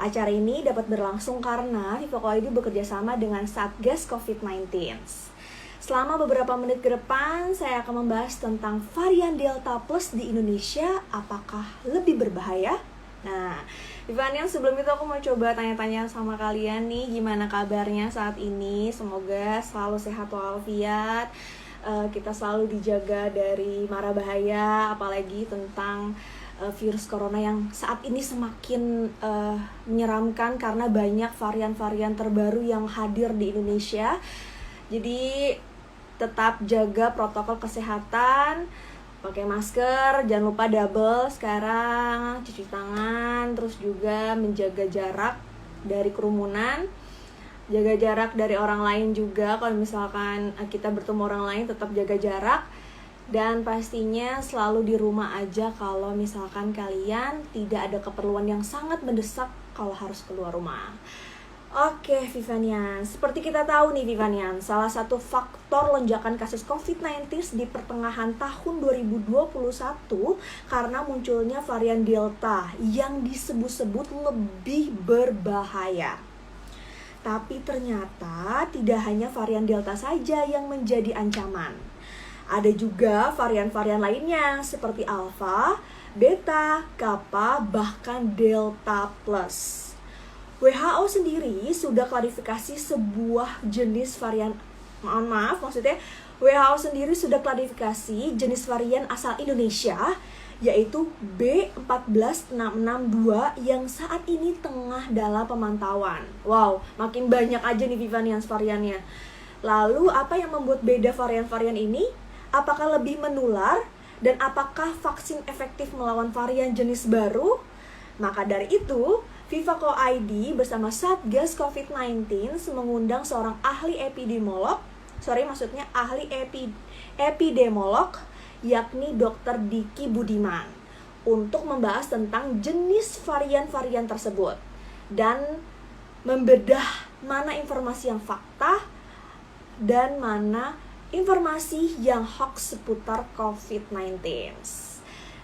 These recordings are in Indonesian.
Acara ini dapat berlangsung karena Viva ID bekerja sama dengan Satgas COVID-19. Selama beberapa menit ke depan, saya akan membahas tentang varian Delta Plus di Indonesia, apakah lebih berbahaya? Nah, Ivanian, sebelum itu aku mau coba tanya-tanya sama kalian nih, gimana kabarnya saat ini? Semoga selalu sehat walafiat, kita selalu dijaga dari mara bahaya, apalagi tentang virus corona yang saat ini semakin menyeramkan karena banyak varian-varian terbaru yang hadir di Indonesia. Jadi tetap jaga protokol kesehatan, pakai masker, jangan lupa double sekarang, cuci tangan, terus juga menjaga jarak dari kerumunan, jaga jarak dari orang lain juga. Kalau misalkan kita bertemu orang lain, tetap jaga jarak. Dan pastinya selalu di rumah aja kalau misalkan kalian tidak ada keperluan yang sangat mendesak kalau harus keluar rumah. Oke, Vivanian. Seperti kita tahu nih, Vivanian, salah satu faktor lonjakan kasus COVID-19 di pertengahan tahun 2021 karena munculnya varian Delta yang disebut-sebut lebih berbahaya. Tapi ternyata tidak hanya varian Delta saja yang menjadi ancaman. Ada juga varian-varian lainnya seperti Alpha, Beta, Kappa, bahkan Delta Plus. WHO sendiri sudah klarifikasi sebuah jenis varian, maksudnya WHO sendiri sudah klarifikasi jenis varian asal Indonesia, yaitu B14662 yang saat ini tengah dalam pemantauan. Wow, makin banyak aja nih Vivanian variannya. Lalu apa yang membuat beda varian-varian ini? Apakah lebih menular? Dan apakah vaksin efektif melawan varian jenis baru? Maka dari itu, Viva ID bersama Satgas COVID-19 mengundang seorang ahli epidemiolog, yakni Dr. Diki Budiman, untuk membahas tentang jenis varian-varian tersebut dan membedah mana informasi yang fakta dan mana informasi yang hoax seputar COVID-19.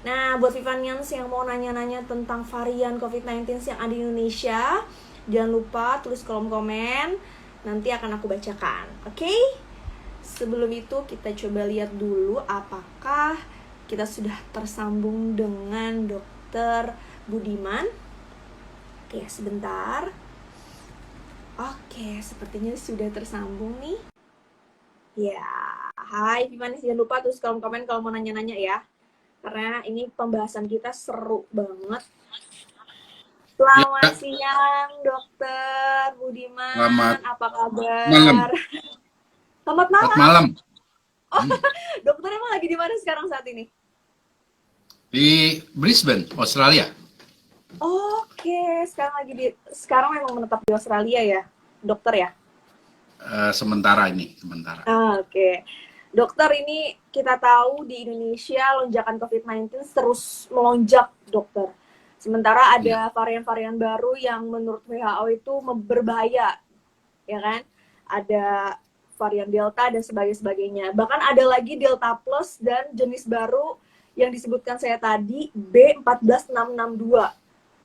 Nah, buat Vivanians yang mau nanya-nanya tentang varian COVID-19 yang ada di Indonesia, jangan lupa tulis kolom komen, nanti akan aku bacakan, oke? Sebelum itu kita coba lihat dulu apakah kita sudah tersambung dengan Dr. Budiman. Oke, sebentar. Oke, sepertinya sudah tersambung nih. Ya, hai Vivanians, jangan lupa tulis kolom komen kalau mau nanya-nanya ya. Karena ini pembahasan kita seru banget. Selamat siang, Dokter Budiman. Selamat apa kabar? malam. Selamat malam. Selamat malam. Oh, dokter emang lagi di mana sekarang saat ini? Di Brisbane, Australia. Oke, sekarang memang menetap di Australia ya, dokter ya? Sementara. Oke. Dokter, ini kita tahu di Indonesia lonjakan COVID-19 terus melonjak, dokter. Sementara ada varian-varian baru yang menurut WHO itu berbahaya, ya kan? Ada varian Delta dan sebagainya. Bahkan ada lagi Delta Plus dan jenis baru yang disebutkan saya tadi, B14662.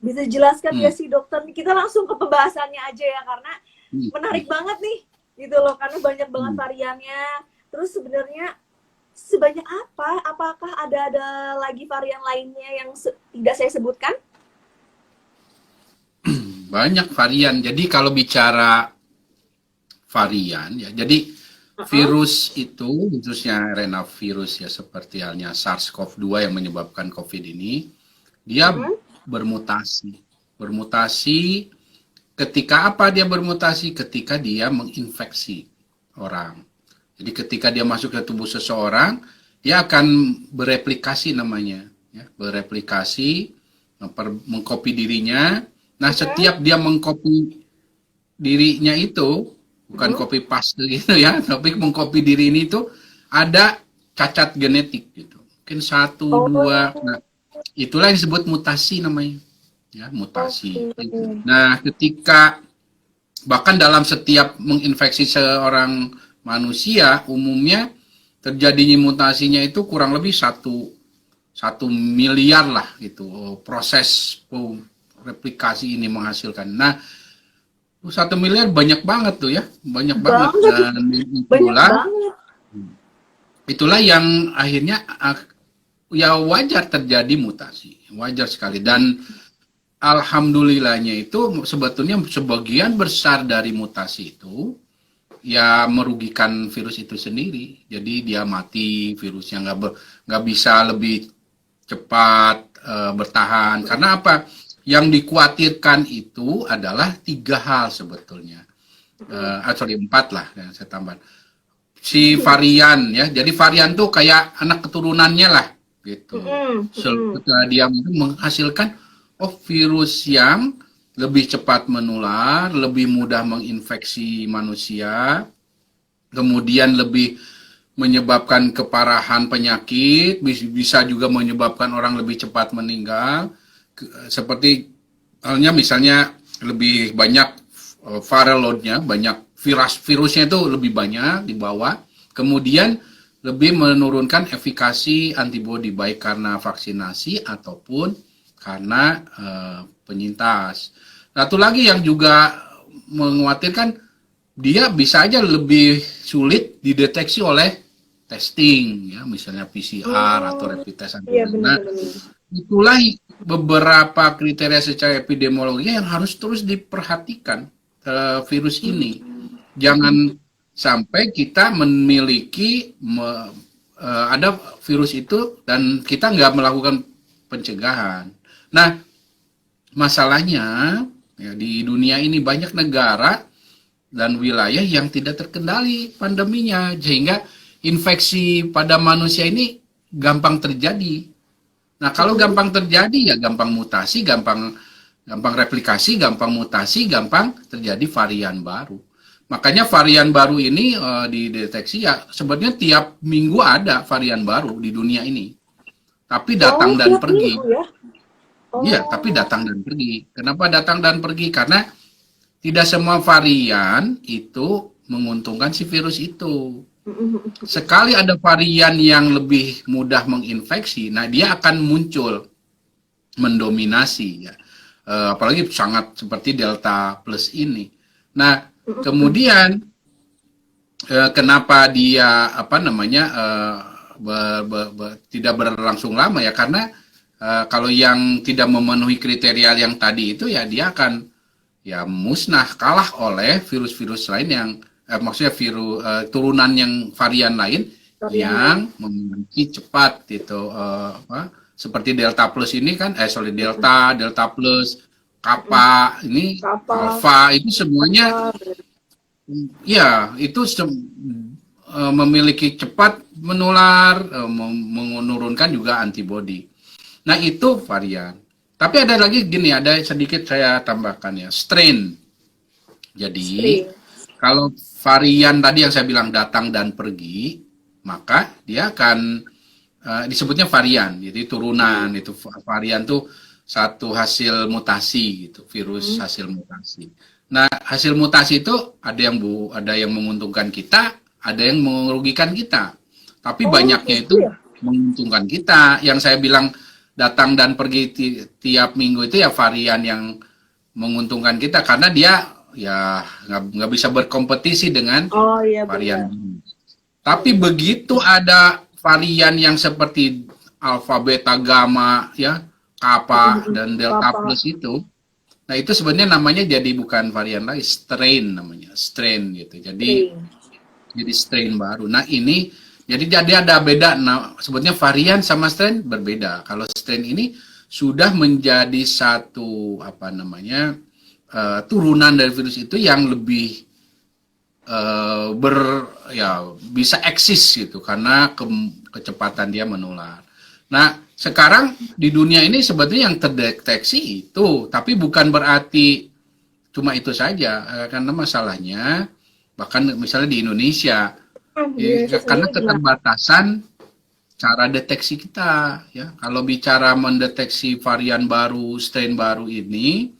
Bisa jelaskan nggak sih, dokter? Kita langsung ke pembahasannya aja ya, karena menarik banget nih, gitu loh, karena banyak banget variannya. Terus sebenarnya sebanyak apa? Apakah ada lagi varian lainnya yang tidak saya sebutkan? Banyak varian. Jadi kalau bicara varian ya, jadi virus itu, khususnya RNA virus ya seperti halnya SARS-CoV-2 yang menyebabkan COVID ini, dia bermutasi. Bermutasi ketika apa dia bermutasi? Ketika dia menginfeksi orang. Jadi ketika dia masuk ke tubuh seseorang, dia akan bereplikasi namanya, ya, bereplikasi, mengcopy dirinya. Nah, setiap dia mengcopy dirinya itu, bukan copy paste gitu ya, tapi mengcopy diri ini itu ada cacat genetik gitu. Mungkin 1, 2, nah itulah yang disebut mutasi namanya, ya, mutasi. Nah, ketika bahkan dalam setiap menginfeksi seorang manusia, umumnya terjadinya mutasinya itu kurang lebih 1 miliar lah gitu proses replikasi ini menghasilkan. Nah, 1 miliar banyak banget tuh ya, banyak banget. Banget, Dan banyak banget. itulah yang akhirnya ya wajar terjadi mutasi, wajar sekali. Dan alhamdulillahnya itu sebetulnya sebagian besar dari mutasi itu ya merugikan virus itu sendiri. Jadi dia mati, virusnya nggak bisa lebih cepat bertahan. Karena apa? Yang dikhawatirkan itu adalah 3 hal sebetulnya. Sorry, 4 lah yang saya tambah. Si varian ya, jadi varian tuh kayak anak keturunannya lah gitu. Dia menghasilkan virus yang lebih cepat menular, lebih mudah menginfeksi manusia, kemudian lebih menyebabkan keparahan penyakit, bisa juga menyebabkan orang lebih cepat meninggal, seperti halnya misalnya lebih banyak viral load-nya, banyak virusnya itu lebih banyak di bawah, kemudian lebih menurunkan efikasi antibodi baik karena vaksinasi ataupun karena penyintas. Satu lagi yang juga mengkhawatirkan, dia bisa aja lebih sulit dideteksi oleh testing, ya misalnya PCR atau rapid test antibody. Nah, itulah beberapa kriteria secara epidemiologi yang harus terus diperhatikan virus ini. Jangan sampai kita memiliki ada virus itu dan kita nggak melakukan pencegahan. Nah, masalahnya ya, di dunia ini banyak negara dan wilayah yang tidak terkendali pandeminya, sehingga infeksi pada manusia ini gampang terjadi. Nah, kalau gampang terjadi ya gampang mutasi, gampang replikasi, gampang mutasi, gampang terjadi varian baru. Makanya varian baru ini dideteksi ya sebenarnya tiap minggu ada varian baru di dunia ini. Tapi datang dan pergi. Iya, tapi datang dan pergi. Kenapa datang dan pergi? Karena tidak semua varian itu menguntungkan si virus itu. Sekali ada varian yang lebih mudah menginfeksi, nah dia akan muncul, mendominasi ya. Apalagi sangat seperti Delta Plus ini. Nah, kemudian kenapa dia tidak berlangsung lama ya? Karena kalau yang tidak memenuhi kriteria yang tadi itu ya dia akan ya musnah, kalah oleh virus-virus lain yang maksudnya virus turunan yang varian lain yang memiliki cepat itu seperti Delta Plus ini kan Delta Plus, Kappa ini, Alpha itu semuanya ya itu memiliki cepat menular, menurunkan juga antibodi. Nah, itu varian. Tapi ada lagi gini, ada sedikit saya tambahkan ya, strain. Jadi kalau varian tadi yang saya bilang datang dan pergi, maka dia akan disebutnya varian, jadi turunan. Itu varian tuh satu hasil mutasi gitu, virus hasil mutasi. Nah, hasil mutasi itu ada yang menguntungkan kita, ada yang merugikan kita. Tapi banyaknya itu menguntungkan kita. Yang saya bilang datang dan pergi tiap minggu itu ya varian yang menguntungkan kita karena dia ya nggak bisa berkompetisi dengan varian ini. Tapi begitu ada varian yang seperti alfa, beta, gamma, ya, kappa dan delta plus itu, nah itu sebenarnya namanya jadi bukan varian lagi, strain namanya, strain gitu. Jadi strain baru. Nah ini jadi ada beda. Nah sebetulnya varian sama strain berbeda. Kalau strain ini sudah menjadi satu turunan dari virus itu yang lebih bisa eksis gitu karena kecepatan dia menular. Nah sekarang di dunia ini sebetulnya yang terdeteksi itu, tapi bukan berarti cuma itu saja, karena masalahnya bahkan misalnya di Indonesia karena keterbatasan cara deteksi kita ya. Kalau bicara mendeteksi varian baru, strain baru ini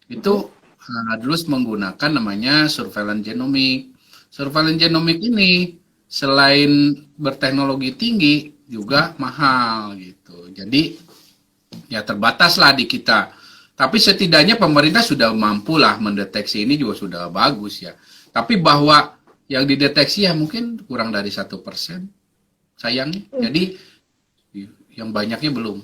itu harus menggunakan namanya surveillance genomic. Surveillance genomic ini selain berteknologi tinggi juga mahal gitu. Jadi ya terbataslah di kita. Tapi setidaknya pemerintah sudah mampu lah mendeteksi, ini juga sudah bagus ya. Tapi bahwa yang dideteksi ya mungkin kurang dari 1%, sayangnya. Jadi yang banyaknya belum.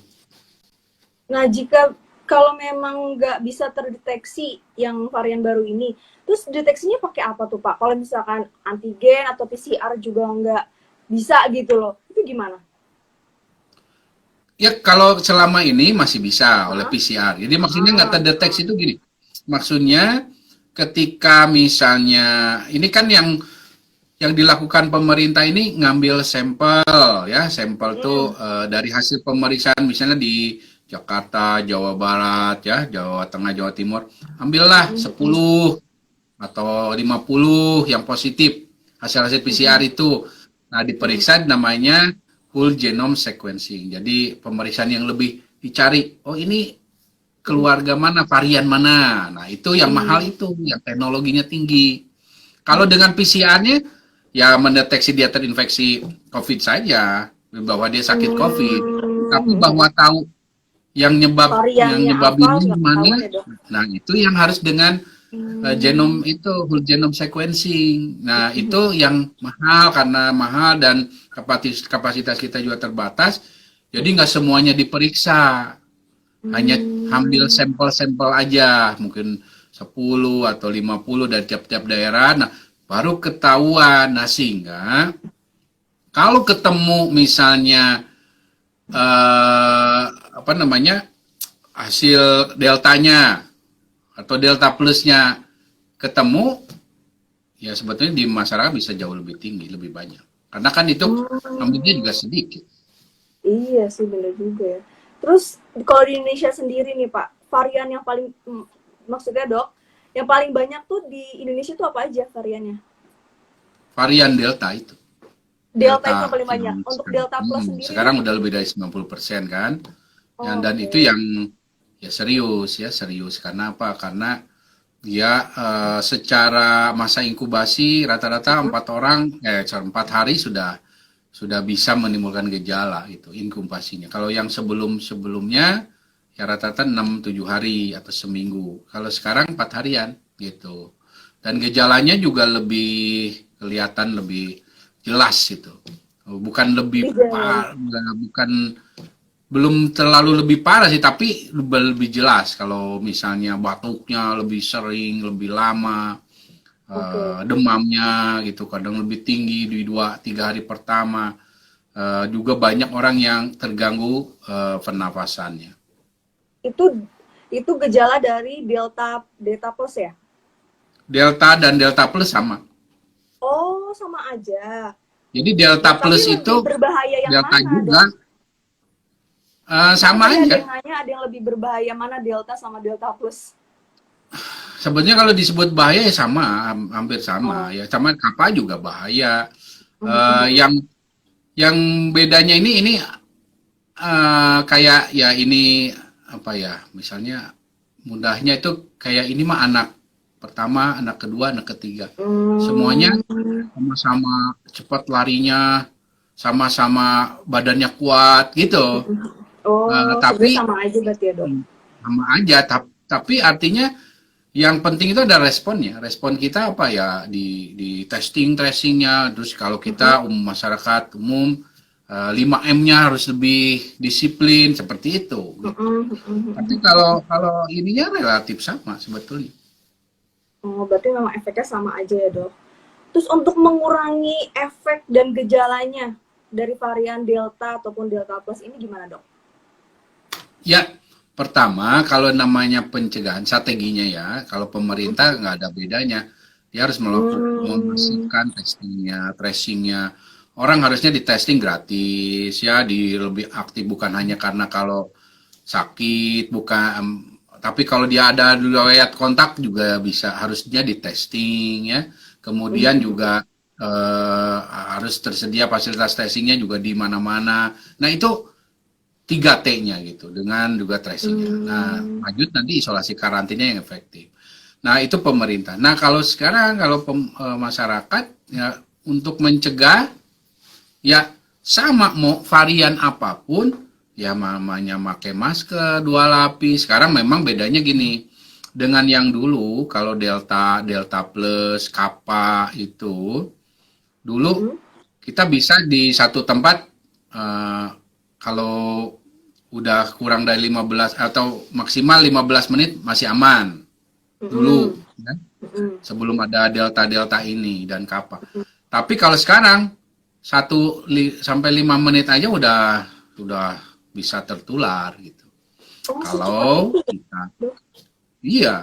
Nah, jika kalau memang nggak bisa terdeteksi yang varian baru ini, terus deteksinya pakai apa tuh Pak? Kalau misalkan antigen atau PCR juga nggak bisa gitu loh, itu gimana? Ya kalau selama ini masih bisa oleh Hah? PCR. Jadi maksudnya nggak Ah, terdeteksi itu gini. Maksudnya ketika misalnya ini kan yang dilakukan pemerintah ini ngambil sampel ya, sampel tuh dari hasil pemeriksaan misalnya di Jakarta, Jawa Barat ya, Jawa Tengah, Jawa Timur, ambillah 10 atau 50 yang positif hasil-hasil PCR itu. Nah, diperiksa namanya whole genome sequencing. Jadi pemeriksaan yang lebih dicari, oh ini keluarga mana, varian mana. Nah, itu yang mahal itu, yang teknologinya tinggi. Kalau dengan PCR-nya, ya mendeteksi dia terinfeksi COVID saja, bahwa dia sakit COVID. Tapi bahwa tahu yang variannya apa nyebabin nggak mana, ketahuan ya dok? nah itu yang harus dengan genom itu, whole genome sequencing. Nah, itu yang mahal karena mahal dan kapasitas kita juga terbatas. Jadi nggak semuanya diperiksa. Hanya ambil sampel-sampel aja, mungkin 10 atau 50 dari tiap-tiap daerah. Nah, baru ketahuan. Nah, sehingga kalau ketemu misalnya apa namanya hasil deltanya atau delta plusnya ketemu, ya sebetulnya di masyarakat bisa jauh lebih tinggi, lebih banyak. Karena kan itu ambilnya juga sedikit. Iya sih bener juga ya. Terus kalau di Indonesia sendiri nih Pak, varian yang paling maksudnya dok, yang paling banyak tuh di Indonesia tuh apa aja variannya? Varian delta itu. Delta itu Delta yang paling banyak. yang Untuk sekarang, Delta Plus sendiri sekarang nih? udah lebih dari 90% kan. Dan Oke. itu yang ya serius karena apa? Karena dia secara masa inkubasi rata-rata 4 hari sudah bisa menimbulkan gejala itu inkubasinya. Kalau yang sebelumnya ya rata-rata 6-7 hari atau seminggu. Kalau sekarang 4 harian gitu. Dan gejalanya juga lebih kelihatan lebih jelas gitu. Bukan lebih Iya. bukan belum terlalu lebih parah sih, tapi lebih jelas kalau misalnya batuknya lebih sering, lebih lama, Oke. demamnya gitu, kadang lebih tinggi di 2-3 hari pertama. Juga banyak orang yang terganggu pernafasannya. Itu itu gejala dari Delta Plus ya? Delta dan Delta Plus sama. Oh, sama aja. Jadi Delta Tapi Plus itu lebih berbahaya yang Delta mana, juga Dok? Kan sama tadi ada aja. yang nanya ada yang lebih berbahaya mana Delta sama Delta Plus. Sebenarnya kalau disebut bahaya ya sama, hampir sama Oh. ya. Sama kapal juga bahaya. Yang bedanya ini kayak ya ini apa ya, misalnya mudahnya itu kayak ini mah anak pertama, anak kedua, anak ketiga. Semuanya Hmm. sama-sama cepat larinya, sama-sama badannya kuat gitu. Oh, sebenarnya Tapi sama aja berarti ya, Dok. sama aja, tapi artinya yang penting itu ada responnya. Respon kita apa ya di testing tracingnya. Terus kalau kita masyarakat umum 5M-nya harus lebih disiplin seperti itu. Gitu. Tapi kalau ininya relatif sama sebetulnya. Oh, berarti memang efeknya sama aja ya, Dok. Terus untuk mengurangi efek dan gejalanya dari varian Delta ataupun Delta Plus ini gimana, Dok? Ya, pertama kalau namanya pencegahan strateginya ya, kalau pemerintah nggak ada bedanya, dia harus memastikan testingnya, tracingnya. Orang harusnya di testing gratis ya, di lebih aktif bukan hanya karena kalau sakit, bukan. Tapi kalau dia ada riwayat kontak juga bisa harusnya di testing ya. Kemudian juga harus tersedia fasilitas testingnya juga di mana-mana. Nah itu 3T-nya gitu dengan juga tracingnya. Nah lanjut nanti isolasi karantina yang efektif. Nah itu pemerintah. Nah kalau sekarang kalau masyarakat ya untuk mencegah ya sama mau varian apapun ya namanya pakai masker 2 lapis. Sekarang memang bedanya gini, dengan yang dulu kalau Delta Plus, Kappa itu, dulu Mm-mm. kita bisa di satu tempat eh, kalau udah kurang dari 15 atau maksimal 15 menit masih aman dulu, Mm-mm. ya, Mm-mm. sebelum ada Delta ini dan Kappa. Tapi kalau sekarang 1 sampai 5 menit aja udah bisa tertular gitu. Oh, secepat Kalau itu ya, kita Dok? Iya,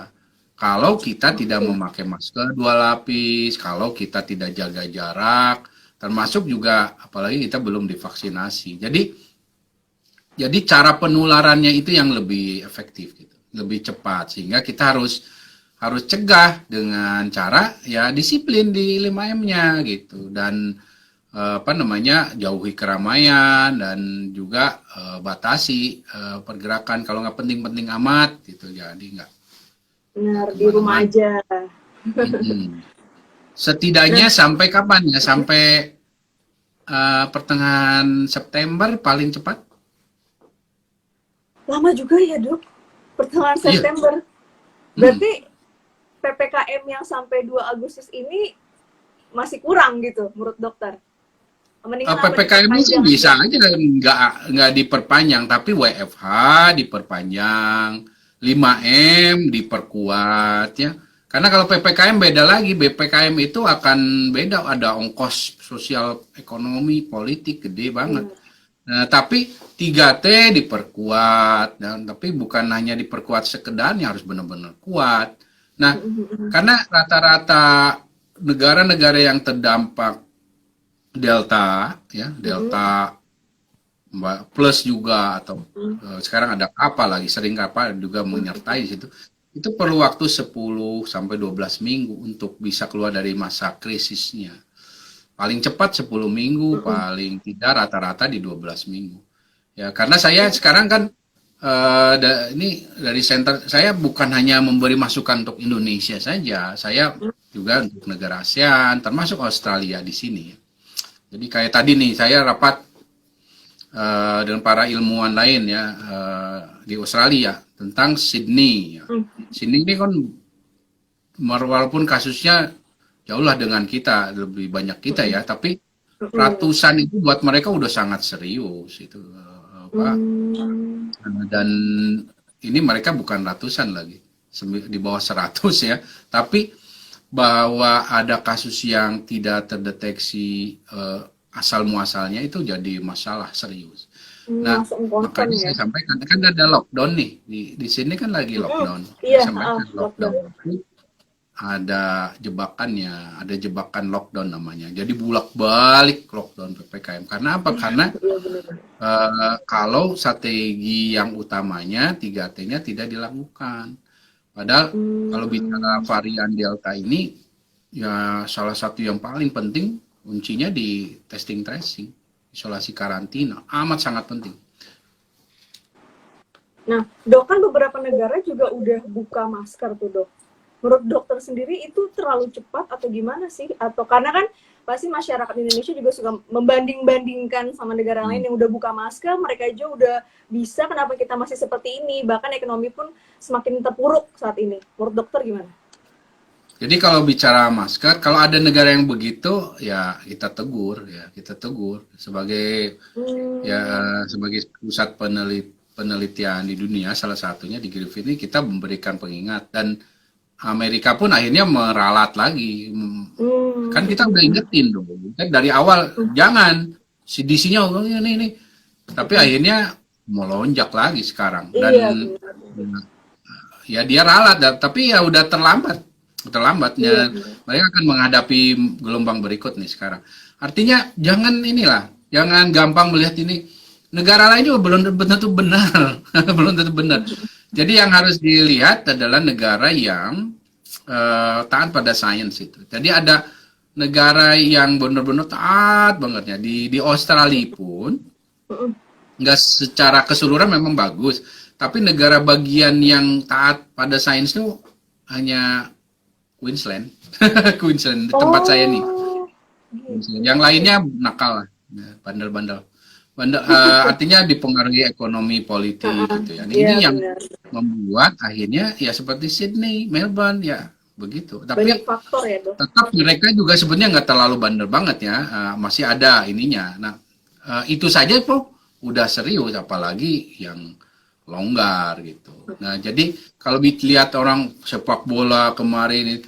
kalau kita tidak Oke. memakai masker 2 lapis, kalau kita tidak jaga jarak, termasuk juga apalagi kita belum divaksinasi. Jadi cara penularannya itu yang lebih efektif gitu, lebih cepat sehingga kita harus harus cegah dengan cara ya disiplin di 5M-nya gitu dan apa namanya jauhi keramaian dan juga batasi pergerakan kalau nggak penting-penting amat gitu jadi nggak Benar, di rumah kemana-mana. aja. Mm-mm. Setidaknya Nah, sampai kapan ya? Sampai pertengahan September paling cepat? lama juga ya, Dok. Pertengahan Iya. September. Mm. Berarti PPKM yang sampai 2 Agustus ini masih kurang gitu menurut dokter. Mending PPKM-nya sih diperpanjang bisa aja. aja nggak diperpanjang, tapi WFH diperpanjang, 5M diperkuat ya. Karena kalau PPKM beda lagi, BPKM itu akan beda, ada ongkos sosial ekonomi, politik gede banget. Benar. Nah, tapi 3T diperkuat, dan tapi bukan hanya diperkuat sekedarnya, harus benar-benar kuat. Nah, karena rata-rata negara-negara yang terdampak Delta, ya, Delta plus juga atau sekarang ada kapal lagi, sering kapal juga menyertai situ. Itu perlu waktu 10 sampai 12 minggu untuk bisa keluar dari masa krisisnya. Paling cepat 10 minggu, paling tidak rata-rata di 12 minggu. Ya, karena saya sekarang kan ini dari center saya bukan hanya memberi masukan untuk Indonesia saja, saya juga untuk negara ASEAN, termasuk Australia di sini. Jadi kayak tadi nih saya rapat dengan para ilmuwan lain ya di Australia tentang Sydney. Ya. Sydney ini kan walaupun kasusnya jauh lah dengan kita lebih banyak kita ya, tapi ratusan itu buat mereka udah sangat serius itu apa dan ini mereka bukan ratusan lagi di bawah 100 ya, tapi bahwa ada kasus yang tidak terdeteksi asal muasalnya itu jadi masalah serius. Nah, Langsung concern makanya ya. saya sampaikan kan ada lockdown nih di sini kan lagi lockdown. Iya, Saya sampaikan lockdown. lockdown itu ada jebakannya, ada jebakan lockdown namanya. Jadi bulak-balik lockdown PPKM. Karena apa? Karena Iya benar. kalau strategi yang utamanya 3T-nya tidak dilakukan. Padahal kalau bicara varian Delta ini, ya salah satu yang paling penting kuncinya di testing tracing, isolasi karantina, amat sangat penting. Nah, dok kan beberapa negara juga udah buka masker tuh dok. Menurut dokter sendiri itu terlalu cepat atau gimana sih? Atau karena kan pasti masyarakat Indonesia juga suka membanding-bandingkan sama negara lain yang udah buka masker, mereka aja udah bisa, kenapa kita masih seperti ini? Bahkan ekonomi pun semakin terpuruk saat ini. Menurut dokter gimana? Jadi kalau bicara masker, kalau ada negara yang begitu, ya kita tegur sebagai ya sebagai pusat penelitian di dunia, salah satunya di Griffith ini kita memberikan pengingat dan Amerika pun akhirnya meralat lagi. Kan kita udah ingetin dong. Kan dari awal jangan CDC-nya ini. Tapi akhirnya melonjak lagi sekarang dan Iya, ya dia ralat tapi ya udah terlambatnya mereka akan menghadapi gelombang berikut nih sekarang. Artinya jangan gampang melihat ini negara lain juga belum tentu benar. Belum tentu benar. Jadi yang harus dilihat adalah negara yang taat pada sains itu. Jadi ada negara yang benar-benar taat banget ya. Di Australia pun nggak secara keseluruhan memang bagus, tapi negara bagian yang taat pada sains itu hanya Queensland. Queensland tempat saya nih. Yang lainnya nakal lah, bandel-bandel. Artinya dipengaruhi ekonomi politik Heeh. gitu ya. Nah, Iya ini yang benar. membuat akhirnya ya seperti Sydney, Melbourne ya begitu. Banyak Tapi faktor ya dok. tetap mereka juga sebenarnya nggak terlalu bandel banget ya, masih ada ininya. Nah, itu saja tuh udah serius, apalagi yang longgar gitu. Nah, jadi kalau dilihat orang sepak bola kemarin,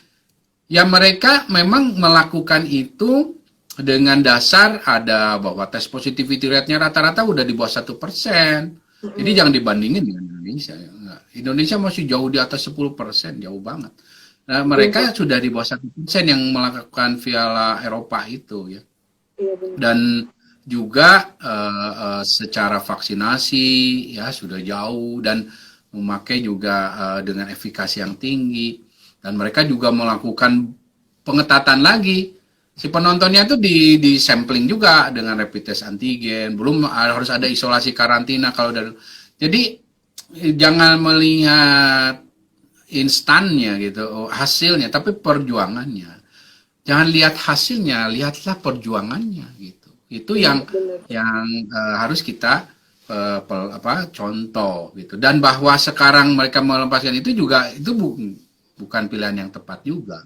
ya mereka memang melakukan itu dengan dasar ada bahwa tes positivity rate-nya rata-rata udah di bawah 1%. Jadi Mm-mm. jangan dibandingin dengan Indonesia. Nah, Indonesia masih jauh di atas 10%, jauh banget. Nah, Iya mereka dok. sudah di bawah 1% yang melakukan Piala Eropa itu ya. Iya benar. Dan juga secara vaksinasi ya sudah jauh dan memakai juga dengan efikasi yang tinggi, dan mereka juga melakukan pengetatan lagi. Si penontonnya itu di sampling juga dengan rapid test antigen, belum harus ada isolasi karantina kalau dari. Jadi jangan melihat instannya gitu, hasilnya, tapi perjuangannya. Jangan lihat hasilnya, lihatlah perjuangannya gitu. Itu Iya yang benar. harus kita contoh gitu. Dan bahwa sekarang mereka melepaskan itu juga itu bukan pilihan yang tepat juga.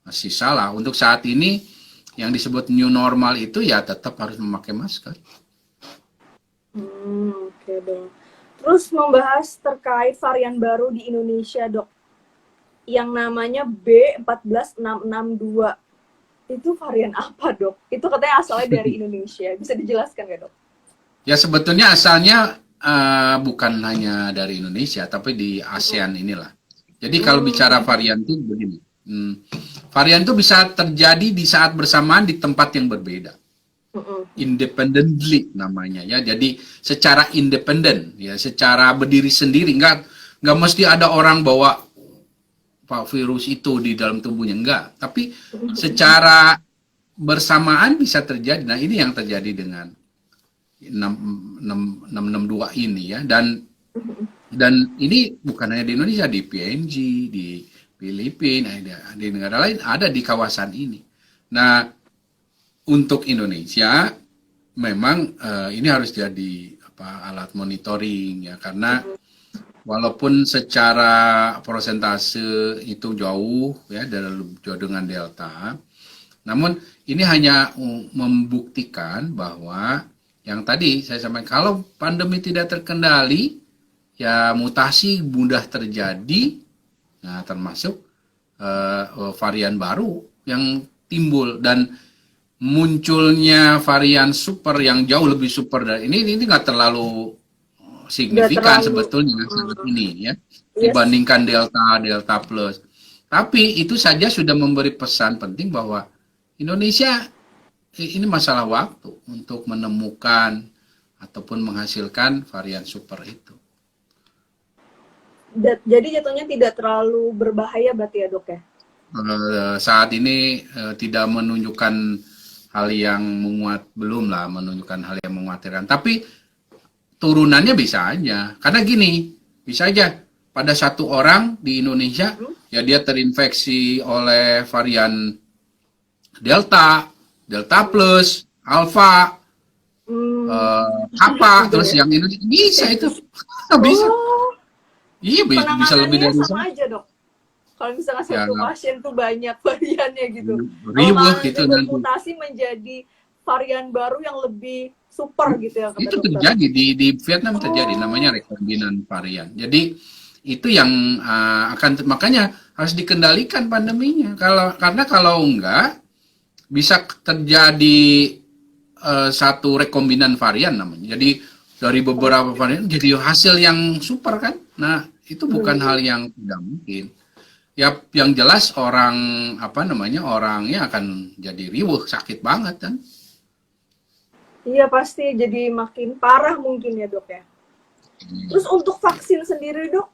Masih salah. Untuk saat ini yang disebut new normal itu ya tetap harus memakai masker. Oke dok. Terus membahas terkait varian baru di Indonesia dok, yang namanya B14662. Itu varian apa dok? Itu katanya asalnya dari Indonesia. Bisa dijelaskan nggak dok? Ya sebetulnya asalnya bukan hanya dari Indonesia, tapi di Mm-mm. ASEAN inilah. Jadi kalau bicara Oke. varian itu begini, varian itu bisa terjadi di saat bersamaan di tempat yang berbeda, Mm-mm. independently namanya ya. Jadi secara independen ya, secara berdiri sendiri, nggak mesti ada orang bawa virus itu di dalam tubuhnya, enggak. Tapi secara bersamaan bisa terjadi. Nah ini yang terjadi dengan 662 ini ya, dan ini bukan hanya di Indonesia, di PNG, di Filipina, di negara lain ada di kawasan ini. Nah, untuk Indonesia memang ini harus jadi alat monitoring ya, karena walaupun secara persentase itu jauh ya jauh dengan Delta, namun ini hanya membuktikan bahwa yang tadi saya sampaikan, kalau pandemi tidak terkendali, ya mutasi mudah terjadi, nah termasuk varian baru yang timbul, dan munculnya varian super yang jauh lebih super dari ini nggak terlalu Nggak signifikan terlalu. sebetulnya saat ini ya, Yes. dibandingkan Delta plus. Tapi itu saja sudah memberi pesan penting bahwa Indonesia ini masalah waktu untuk menemukan ataupun menghasilkan varian super itu. Jadi jatuhnya tidak terlalu berbahaya berarti ya dok ya? Saat ini tidak menunjukkan hal yang belum lah menunjukkan hal yang menguatirkan. Tapi turunannya bisa aja. Karena gini, bisa aja pada satu orang di Indonesia ya dia terinfeksi oleh varian Delta, Delta plus, Alpha, apa, Gitu terus ya. yang Indonesia bisa itu. Bisa. Oh, Iya, bisa lebih penanganannya dari sama sana. aja dok. Kalau misalnya Ya, satu pasien tuh banyak variannya gitu. Kalau riweuh nanti gitu nanti. bermutasi menjadi varian baru yang lebih super gitu ya kata Itu dokter. terjadi di Vietnam, terjadi Oh, namanya rekombinan varian. Jadi itu yang makanya harus dikendalikan pandeminya. Karena kalau enggak bisa terjadi satu rekombinan varian namanya. Jadi dari beberapa oke. varian jadi hasil yang super kan. Nah, itu bukan hal Benar-benar. yang tidak mungkin. Ya, yang jelas orangnya akan jadi riweuh, sakit banget kan. Iya pasti jadi makin parah mungkin ya dok ya. Terus untuk vaksin sendiri dok,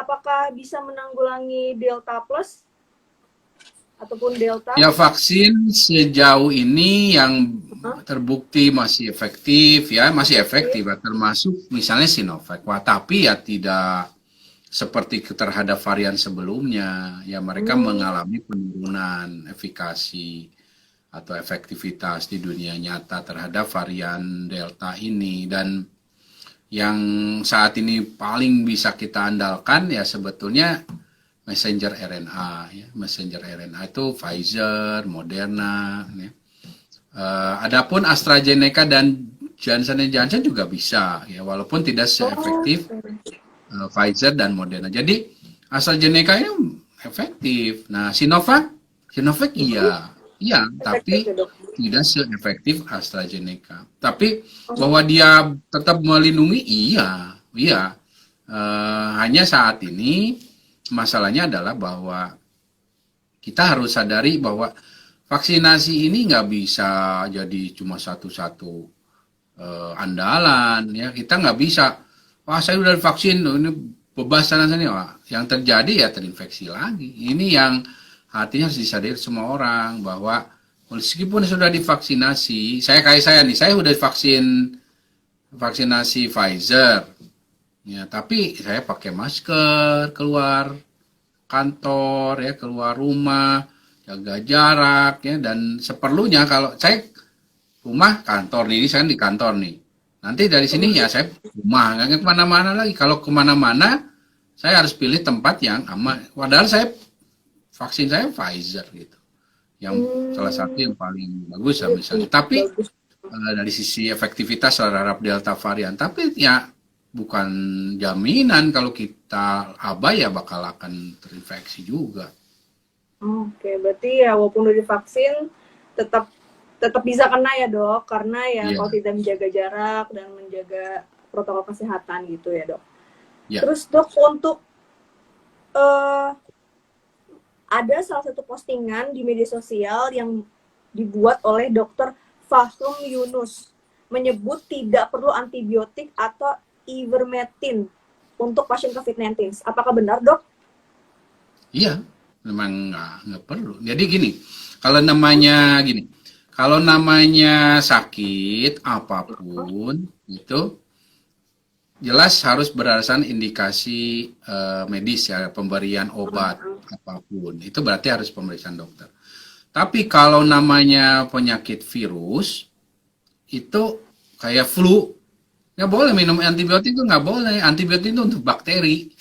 apakah bisa menanggulangi Delta Plus ataupun Delta? Ya, vaksin sejauh ini yang Hah? terbukti masih efektif ya, masih efektif Efektif? ya, termasuk misalnya Sinovac. Wah, tapi ya tidak seperti terhadap varian sebelumnya. Ya mereka Hmm, mengalami penurunan efikasi. atau efektivitas di dunia nyata terhadap varian Delta ini. Dan yang saat ini paling bisa kita andalkan ya sebetulnya messenger RNA ya. Messenger RNA itu Pfizer, Moderna ya. Adapun AstraZeneca dan Johnson Johnson juga bisa ya, walaupun tidak seefektif Pfizer dan Moderna. Jadi AstraZeneca ini efektif. Nah, Sinovac iya, tapi Efektif ya dok. tidak seefektif AstraZeneca. Tapi bahwa dia tetap melindungi, iya. Hanya saat ini masalahnya adalah bahwa kita harus sadari bahwa vaksinasi ini nggak bisa jadi cuma satu-satu andalan ya. Kita nggak bisa, wah saya udah divaksin, ini bebas sana sini. Wah, yang terjadi ya terinfeksi lagi. Ini yang artinya harus disadari semua orang bahwa meskipun sudah divaksinasi, kayak saya nih, saya udah vaksinasi Pfizer, ya tapi saya pakai masker keluar kantor ya, keluar rumah, jaga jarak ya, dan seperlunya kalau saya rumah kantor nih, ini saya di kantor nih. Nanti dari sini ya saya rumah, nggak kemana-mana lagi. Kalau kemana-mana saya harus pilih tempat yang aman. Padahal vaksin saya Pfizer gitu, yang salah satu yang paling bagus ya misalnya. Tapi dari sisi efektivitas terhadap Delta varian, tapi ya bukan jaminan kalau kita abai ya bakal akan terinfeksi juga. Oke, berarti ya walaupun udah divaksin tetap bisa kena ya dok, karena ya Iya. kalau tidak menjaga jarak dan menjaga protokol kesehatan gitu ya dok. Ya. Terus dok, untuk ada salah satu postingan di media sosial yang dibuat oleh Dr. Fahrum Yunus menyebut tidak perlu antibiotik atau ivermectin untuk pasien COVID-19. Apakah benar dok? Iya, memang nggak perlu. Jadi gini, kalau namanya sakit apapun itu jelas harus berdasarkan indikasi medis ya, pemberian obat apapun. Itu berarti harus pemeriksaan dokter. Tapi kalau namanya penyakit virus, itu kayak flu, nggak boleh minum antibiotik, itu nggak boleh. Antibiotik itu untuk bakteri,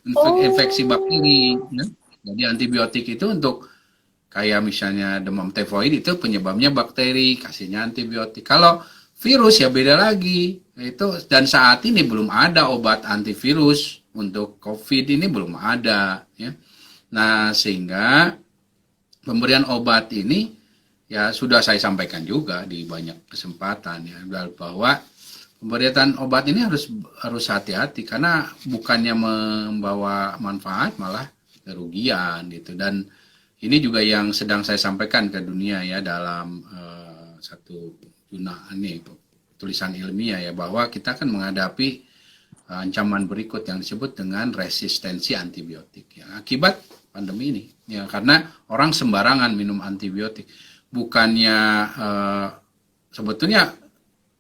untuk infeksi bakteri. Ya. Jadi antibiotik itu untuk kayak misalnya demam tifoid, itu penyebabnya bakteri, kasihnya antibiotik. Kalau virus ya beda lagi. Itu, dan saat ini belum ada obat antivirus untuk COVID ini, belum ada ya. Nah, sehingga pemberian obat ini ya sudah saya sampaikan juga di banyak kesempatan ya, bahwa pemberian obat ini harus hati-hati karena bukannya membawa manfaat malah kerugian gitu. Dan ini juga yang sedang saya sampaikan ke dunia ya dalam satu jurnal ini, tulisan ilmiah ya, bahwa kita akan menghadapi ancaman berikut yang disebut dengan resistensi antibiotik ya, akibat pandemi ini ya, karena orang sembarangan minum antibiotik. Bukannya sebetulnya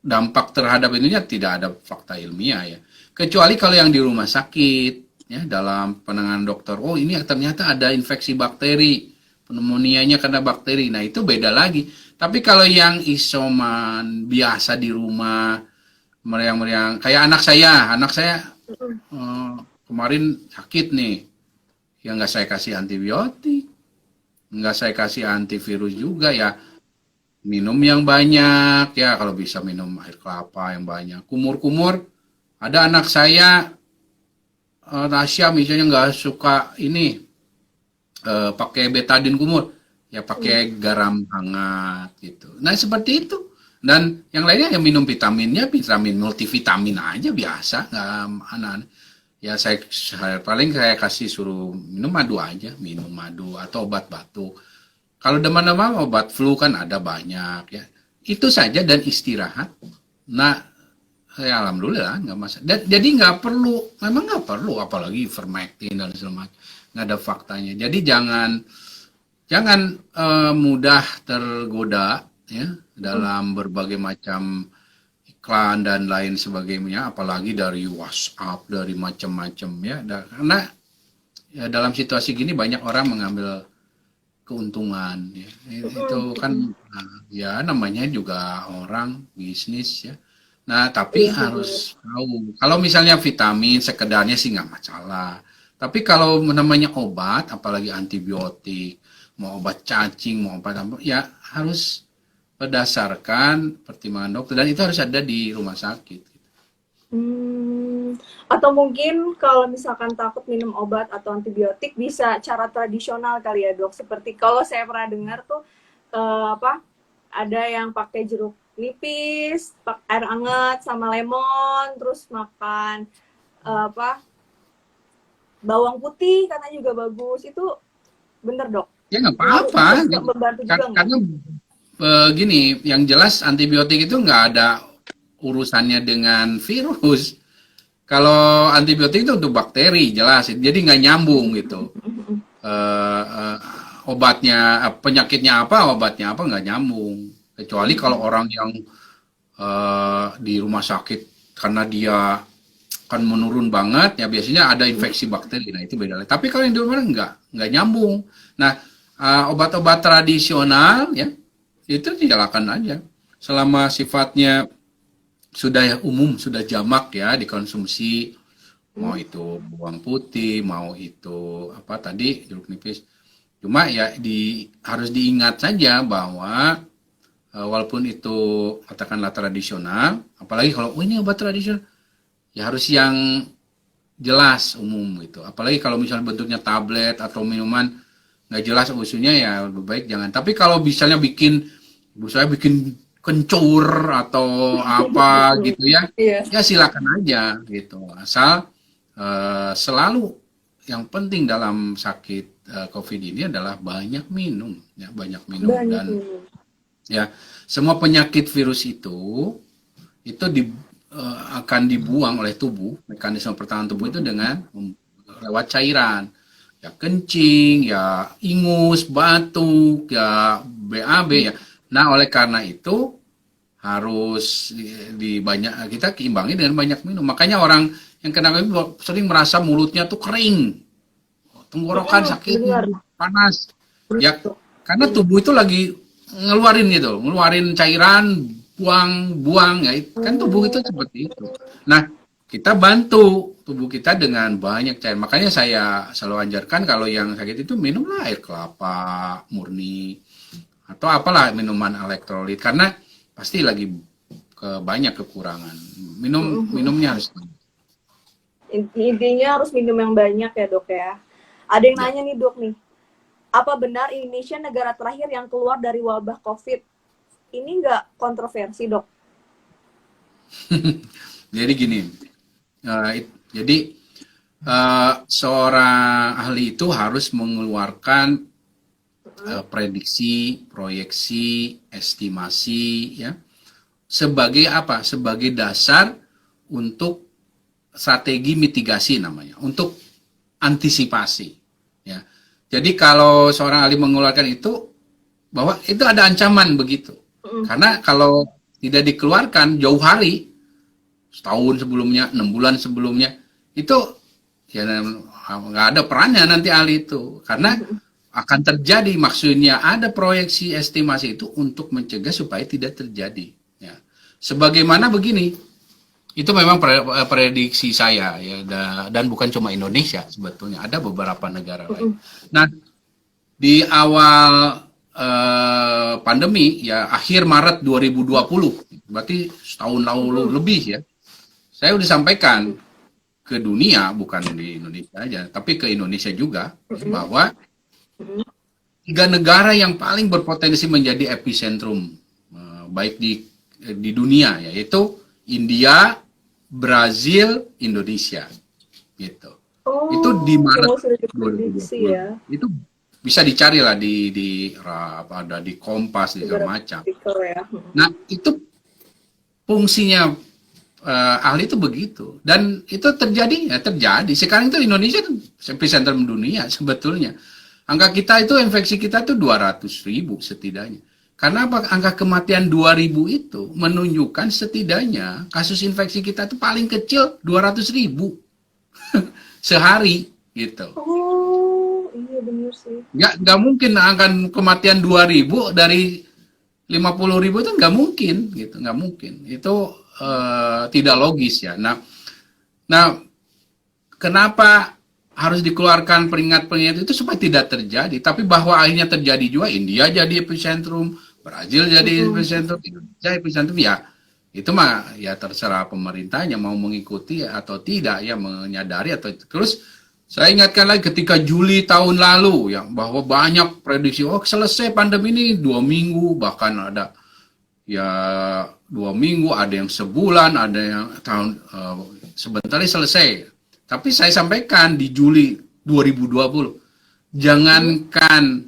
dampak terhadap ininya tidak ada fakta ilmiah ya, kecuali kalau yang di rumah sakit ya, dalam penanganan dokter, oh ini ternyata ada infeksi bakteri, pneumonia-nya karena bakteri, nah itu beda lagi. Tapi kalau yang isoman biasa di rumah, meriang-meriang, kayak anak saya kemarin sakit nih, ya nggak saya kasih antibiotik, nggak saya kasih antivirus juga ya, minum yang banyak ya, kalau bisa minum air kelapa yang banyak. Kumur-kumur, ada anak saya Tasya misalnya nggak suka ini pakai betadine kumur, ya pakai garam hangat gitu. Nah seperti itu. Dan yang lainnya yang minum vitaminnya vitamin multivitamin aja biasa, nggak aneh-aneh. Ya saya paling saya kasih suruh minum madu aja, minum madu atau obat batuk. Kalau demam-demam obat flu kan ada banyak ya. Itu saja dan istirahat. Nah, ya alhamdulillah nggak masalah. Jadi nggak perlu, memang nggak perlu apalagi ivermectin dan segala macam. Nggak ada faktanya. Jadi jangan mudah tergoda ya dalam berbagai macam iklan dan lain sebagainya, apalagi dari WhatsApp, dari macam-macam ya. Karena ya dalam situasi gini banyak orang mengambil keuntungan ya. Itu kan ya namanya juga orang bisnis ya. Nah, tapi Iya benar. harus tahu. Kalau misalnya vitamin sekedarnya sih nggak masalah. Tapi kalau namanya obat, apalagi antibiotik, mau obat cacing, mau obat apa, ya harus berdasarkan pertimbangan dokter dan itu harus ada di rumah sakit. Atau mungkin kalau misalkan takut minum obat atau antibiotik bisa cara tradisional kali ya dok. Seperti kalau saya pernah dengar tuh apa ada yang pakai jeruk nipis, air hangat sama lemon, terus makan apa bawang putih karena juga bagus. Itu bener dok. Ya nggak Ngaruh apa-apa, juga membantu juga nggak? karena gini, yang jelas antibiotik itu nggak ada urusannya dengan virus. Kalau antibiotik itu untuk bakteri, jelas. Jadi nggak nyambung gitu. Eh, eh, obatnya, penyakitnya apa, obatnya apa nggak nyambung. Kecuali kalau orang yang di rumah sakit karena dia kan menurun banget, ya biasanya ada infeksi bakteri. Nah itu beda lagi. Tapi kalau yang di rumah nggak nyambung. Nah obat-obat tradisional ya itu dijalankan aja selama sifatnya sudah umum, sudah jamak ya dikonsumsi, mau itu bawang putih, mau itu apa tadi jeruk nipis. Cuma ya harus diingat saja bahwa walaupun itu katakanlah tradisional, apalagi kalau ini obat tradisional, ya harus yang jelas umum gitu. Apalagi kalau misalnya bentuknya tablet atau minuman nggak jelas usulnya ya lebih baik jangan. Tapi kalau misalnya saya bikin kencur atau apa gitu ya, Iya. ya silakan aja gitu. Asal selalu yang penting dalam sakit COVID ini adalah banyak minum, ya banyak minum Banyak dan minum. ya semua penyakit virus itu akan dibuang oleh tubuh, mekanisme pertahanan tubuh itu dengan lewat cairan. Ya kencing, ya ingus, batuk, ya BAB ya. Nah, oleh karena itu harus kita keimbangi dengan banyak minum. Makanya orang yang kena COVID sering merasa mulutnya tuh kering, tenggorokan sakit, Benar. panas. Ya, Betul. karena tubuh itu lagi ngeluarin gitu, ngeluarin cairan, buang-buang ya. Kan tubuh itu seperti itu. Nah, kita bantu tubuh kita dengan banyak cairan. Makanya saya selalu ajarkan kalau yang sakit itu minumlah air kelapa murni atau apalah minuman elektrolit karena pasti lagi banyak kekurangan. Minumnya harus Intinya harus minum yang banyak ya dok ya. Ada yang ya. nanya nih dok nih, apa benar Indonesia negara terakhir yang keluar dari wabah COVID? Ini nggak kontroversi dok? Jadi gini, jadi seorang ahli itu harus mengeluarkan prediksi, proyeksi, estimasi, ya, sebagai apa? Sebagai dasar untuk strategi mitigasi namanya, untuk antisipasi. Ya, jadi kalau seorang ahli mengeluarkan itu, bahwa itu ada ancaman begitu, karena kalau tidak dikeluarkan jauh hari, setahun sebelumnya, 6 bulan sebelumnya, itu ya nggak ada perannya nanti ahli itu, karena akan terjadi, maksudnya ada proyeksi estimasi itu untuk mencegah supaya tidak terjadi. Ya. Sebagaimana begini, itu memang prediksi saya ya, dan bukan cuma Indonesia sebetulnya, ada beberapa negara lain. Nah, di awal pandemi ya akhir Maret 2020, berarti setahun lalu lebih ya, saya udah sampaikan ke dunia, bukan di Indonesia aja, tapi ke Indonesia juga, bahwa 3 negara yang paling berpotensi menjadi epicentrum baik di dunia, yaitu India, Brazil, Indonesia, gitu. Oh, itu di Maret sudah diprediksi 2020. ya. Itu bisa dicari lah ada di Kompas, di segala macam. Ya. Nah, itu fungsinya ahli itu begitu, dan itu terjadi. Sekarang itu Indonesia epicentrum dunia sebetulnya. Angka kita itu, infeksi kita itu 200.000 setidaknya. Karena apa? Angka kematian 2.000 itu menunjukkan setidaknya kasus infeksi kita itu paling kecil 200.000 sehari gitu. Oh, iya benar sih. Nggak mungkin akan kematian 2.000 dari 50.000 itu nggak mungkin gitu, nggak mungkin. Itu tidak logis ya. Nah, kenapa harus dikeluarkan peringat-peringat itu supaya tidak terjadi? Tapi bahwa akhirnya terjadi juga, India jadi epicentrum, Brazil jadi epicentrum, Indonesia epicentrum, ya itu mah ya terserah pemerintahnya mau mengikuti atau tidak, ya menyadari atau terus. Saya ingatkan lagi ketika Juli tahun lalu ya bahwa banyak prediksi selesai pandemi ini 2 minggu, bahkan ada ya 2 minggu, ada yang sebulan, ada yang tahun sebentar selesai. Tapi saya sampaikan di Juli 2020, jangankan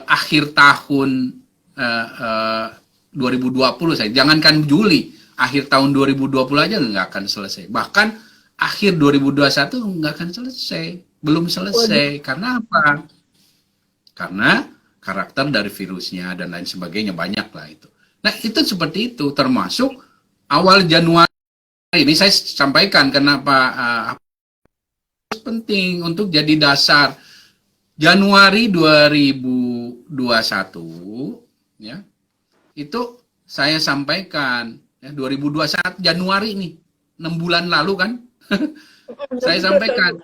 akhir tahun 2020, jangankan Juli, akhir tahun 2020 aja nggak akan selesai. Bahkan akhir 2021 nggak akan selesai, belum selesai. Karena apa? Karena karakter dari virusnya dan lain sebagainya banyak lah itu. Nah itu seperti itu, termasuk awal Januari ini saya sampaikan kenapa penting untuk jadi dasar. Januari 2021 ya, itu saya sampaikan ya, 2021 Januari nih, 6 bulan lalu kan. Saya sampaikan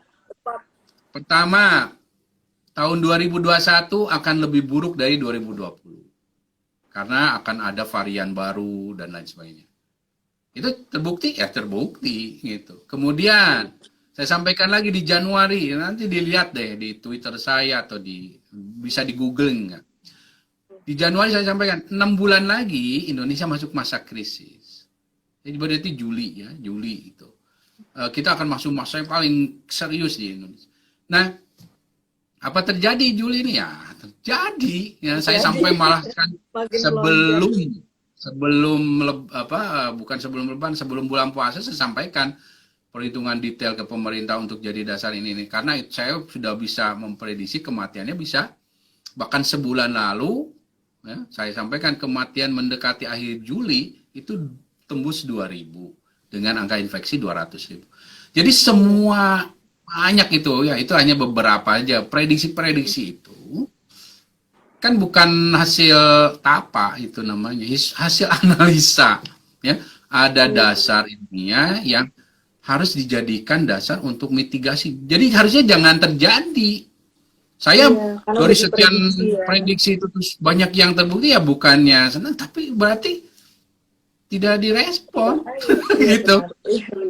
pertama, tahun 2021 akan lebih buruk dari 2020 karena akan ada varian baru dan lain sebagainya. Itu terbukti ya, terbukti gitu. Kemudian saya sampaikan lagi di Januari, nanti dilihat deh di Twitter saya atau bisa di googling. Di Januari saya sampaikan 6 bulan lagi Indonesia masuk masa krisis. Jadi berarti Juli ya, Juli itu. Kita akan masuk masa yang paling serius di Indonesia. Nah, apa terjadi Juli ini ya? Terjadi. Ya, saya sampai malah kan bukan sebelum Lebaran, sebelum bulan puasa saya sampaikan perhitungan detail ke pemerintah untuk jadi dasar ini. Karena saya sudah bisa memprediksi kematiannya bisa bahkan sebulan lalu ya, saya sampaikan kematian mendekati akhir Juli itu tembus 2.000 dengan angka infeksi 200.000. Jadi semua banyak itu ya, itu hanya beberapa aja prediksi-prediksi itu. Kan bukan hasil tapa itu namanya, hasil analisa ya. Ada dasar ilmiah yang harus dijadikan dasar untuk mitigasi. Jadi harusnya jangan terjadi. Saya dari sekian prediksi itu terus banyak yang terbukti ya, bukannya senang, tapi berarti tidak direspon gitu.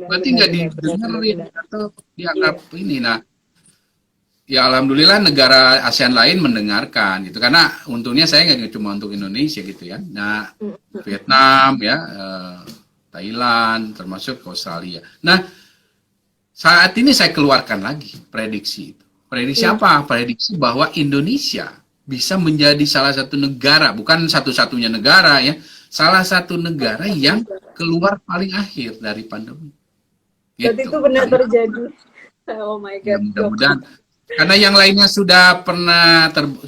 Berarti nggak didengerin atau dianggap ini. Nah, ya alhamdulillah negara ASEAN lain mendengarkan gitu, karena untungnya saya nggak cuma untuk Indonesia gitu ya. Nah, Vietnam ya, Thailand, termasuk Australia. Nah, saat ini saya keluarkan lagi prediksi itu. Prediksi apa? Prediksi bahwa Indonesia bisa menjadi salah satu negara, bukan satu-satunya negara ya, salah satu negara yang keluar paling akhir dari pandemi. Jadi itu benar terjadi. Oh my God. Mudah-mudahan. Karena yang lainnya sudah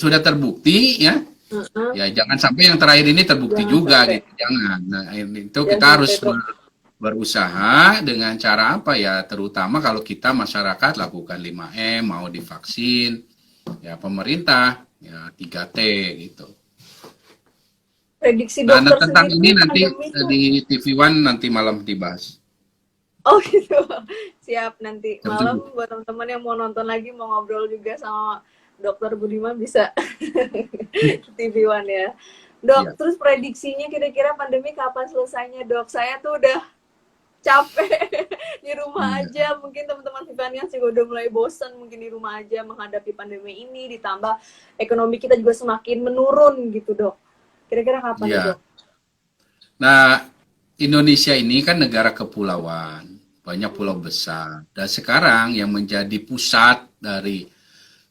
sudah terbukti ya. Ya jangan sampai yang terakhir ini terbukti juga gitu. Jangan. Nah, itu kita harus berusaha dengan cara apa ya, terutama kalau kita masyarakat lakukan 5M, mau divaksin, ya pemerintah ya 3T gitu. Prediksi dokter nah tentang ini nanti di TV One nanti malam dibahas. Oh gitu, siap, nanti malam buat teman-teman yang mau nonton lagi, mau ngobrol juga sama Dokter Budiman bisa TV One ya. Dok, terus prediksinya kira-kira pandemi kapan selesainya, Dok? Saya tuh udah capek di rumah aja. Mungkin teman-teman Vivanians juga udah mulai bosan mungkin di rumah aja menghadapi pandemi ini, ditambah ekonomi kita juga semakin menurun gitu, Dok. Kira-kira kapan, Dok? Nah, Indonesia ini kan negara kepulauan, banyak pulau besar. Dan sekarang yang menjadi pusat dari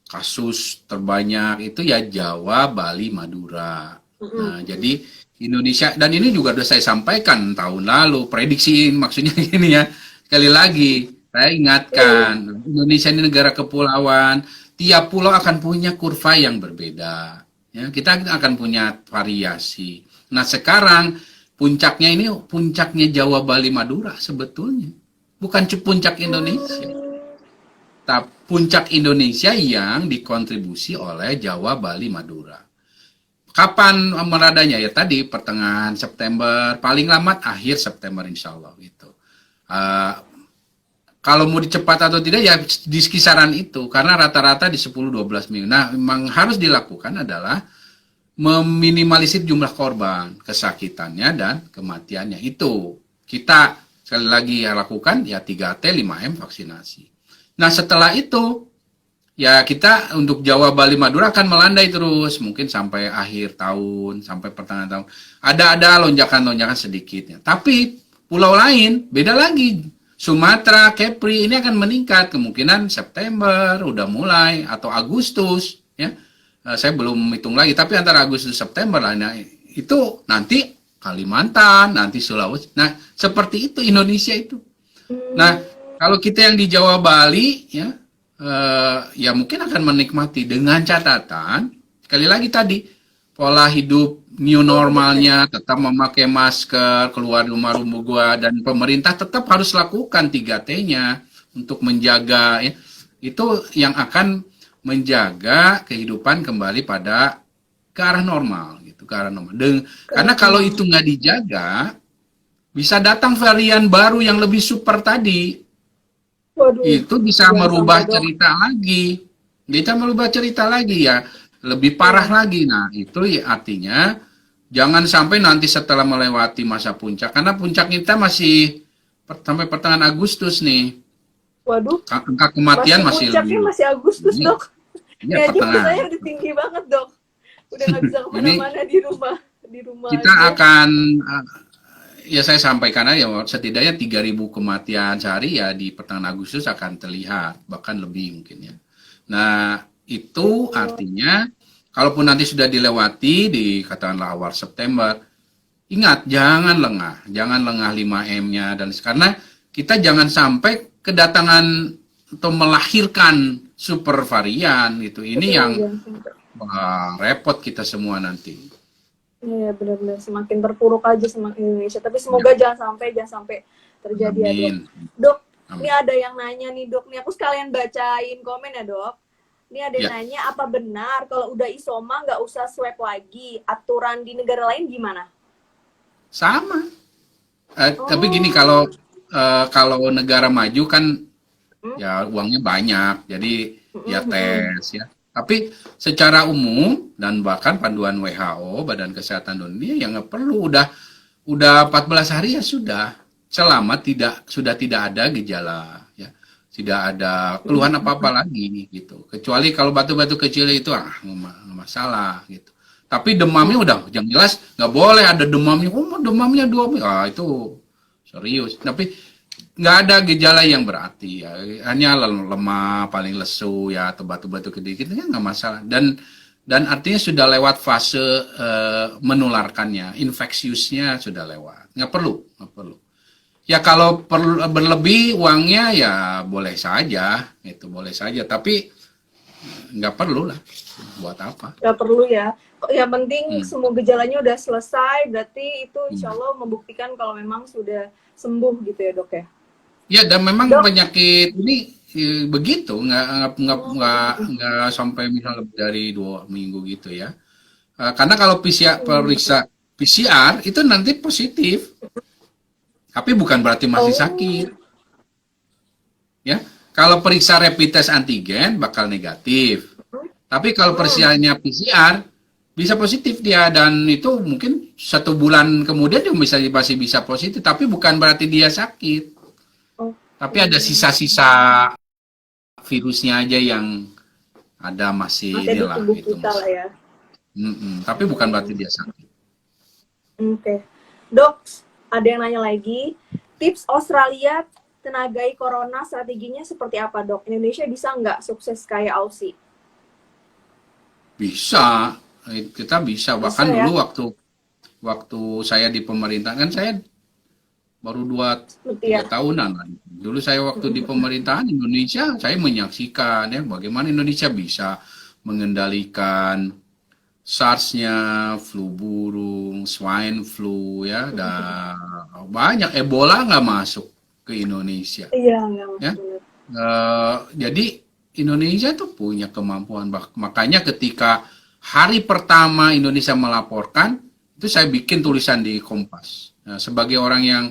kasus terbanyak itu ya Jawa, Bali, Madura. Nah, jadi Indonesia, dan ini juga sudah saya sampaikan tahun lalu, prediksi maksudnya ini ya, sekali lagi saya ingatkan, Indonesia ini negara kepulauan, tiap pulau akan punya kurva yang berbeda. Ya, kita akan punya variasi. Nah sekarang puncaknya ini puncaknya Jawa, Bali, Madura sebetulnya, bukan puncak Indonesia. Tapi puncak Indonesia yang dikontribusi oleh Jawa, Bali, Madura. Kapan meradanya? Ya tadi pertengahan September, paling lambat akhir September insya Allah gitu. Uh, Kalau mau dicepat atau tidak ya di kisaran itu, karena rata-rata di 10-12 minggu. Nah, memang harus dilakukan adalah meminimalisir jumlah korban, kesakitannya dan kematiannya. Itu kita sekali lagi ya lakukan ya 3T 5M vaksinasi. Nah, setelah itu ya kita untuk Jawa, Bali, Madura akan melandai terus mungkin sampai akhir tahun, sampai pertengahan tahun. Ada lonjakan-lonjakan sedikitnya. Tapi pulau lain beda lagi. Sumatera, Kepri ini akan meningkat kemungkinan September udah mulai atau Agustus ya. Saya belum hitung lagi, tapi antara Agustus September lah. Nah, itu nanti Kalimantan, nanti Sulawesi. Nah, seperti itu Indonesia itu. Nah, kalau kita yang di Jawa Bali ya, ya mungkin akan menikmati dengan catatan sekali lagi tadi pola hidup new normalnya, tetap memakai masker, keluar rumah gua, dan pemerintah tetap harus lakukan 3T-nya untuk menjaga ya. Itu yang akan menjaga kehidupan kembali pada ke arah normal gitu, ke arah normal. Karena kalau itu nggak dijaga, bisa datang varian baru yang lebih super tadi. Waduh, Itu bisa merubah cerita lagi. Bisa merubah cerita lagi ya, lebih parah lagi. Nah, itu ya artinya jangan sampai nanti setelah melewati masa puncak, karena puncak kita masih sampai pertengahan Agustus nih. waduh, Angka kematian masih puncaknya lebih. masih Agustus, Ini, Dok. ya, Ini aja pertengahan. saya udah tinggi banget, Dok. Udah nggak bisa kemana-mana di rumah Kita aja. akan ya saya sampaikan aja setidaknya 3.000 kematian sehari ya di pertengahan Agustus akan terlihat, bahkan lebih mungkin ya. Nah, itu artinya kalaupun nanti sudah dilewati di katakanlah awal September, ingat jangan lengah 5M-nya dan karena kita jangan sampai kedatangan atau melahirkan super varian gitu. Ini yang repot kita semua nanti. Iya, benar-benar semakin terpuruk aja semakin Indonesia. Tapi semoga jangan sampai terjadi ya, Dok. Dok, ini ada yang nanya nih, Dok. Nih aku sekalian bacain komen ya, Dok. Ini ada yang nanya, apa benar kalau udah isoma nggak usah swab lagi? Aturan di negara lain gimana? Sama. Tapi gini, kalau negara maju kan ya uangnya banyak, jadi ya tes ya. Tapi secara umum dan bahkan panduan WHO, Badan Kesehatan Dunia, ya nggak perlu, udah 14 hari ya sudah, selama sudah tidak ada gejala ya, tidak ada keluhan apa-apa lagi gitu. Kecuali kalau batu-batu kecil itu nggak masalah gitu. Tapi demamnya udah yang jelas nggak boleh ada demamnya. Demamnya 2 itu serius. Tapi nggak ada gejala yang berarti ya, hanya lemah, paling lesu ya, atau batu-batu sedikit kan nggak masalah. Dan artinya sudah lewat fase menularkannya, infeksiusnya sudah lewat. Nggak perlu. Ya kalau berlebih uangnya ya boleh saja, itu boleh saja. Tapi nggak perlu lah, buat apa? Nggak perlu ya. Yang penting semua gejalanya udah selesai, berarti itu insya Allah membuktikan kalau memang sudah sembuh gitu ya, Dok ya. Ya, dan memang penyakit ini begitu, nggak sampai misalnya lebih dari 2 minggu gitu ya. Karena kalau periksa PCR itu nanti positif, tapi bukan berarti masih sakit. Ya, kalau periksa rapid test antigen bakal negatif, tapi kalau periksaannya PCR bisa positif dia, dan itu mungkin 1 bulan kemudian dia masih bisa positif, tapi bukan berarti dia sakit. Tapi ada sisa-sisa virusnya aja yang ada masih inilah gitu. Lah ya. Tapi bukan berarti dia sakit. Oke. Dok, ada yang nanya lagi, tips Australia tenagai corona strateginya seperti apa, Dok? Indonesia bisa nggak sukses kayak Aussie? Bisa, kita bisa. Bahkan dulu waktu saya di pemerintahan, kan saya baru 2-3 tahunan lah. Dulu saya waktu di pemerintahan Indonesia, saya menyaksikan ya bagaimana Indonesia bisa mengendalikan SARS-nya, flu burung, swine flu ya, dan banyak, Ebola nggak masuk ke Indonesia. Iya, nggak masuk. Ya. Jadi Indonesia tuh punya kemampuan. Makanya ketika hari pertama Indonesia melaporkan, itu saya bikin tulisan di Kompas. Nah, sebagai orang yang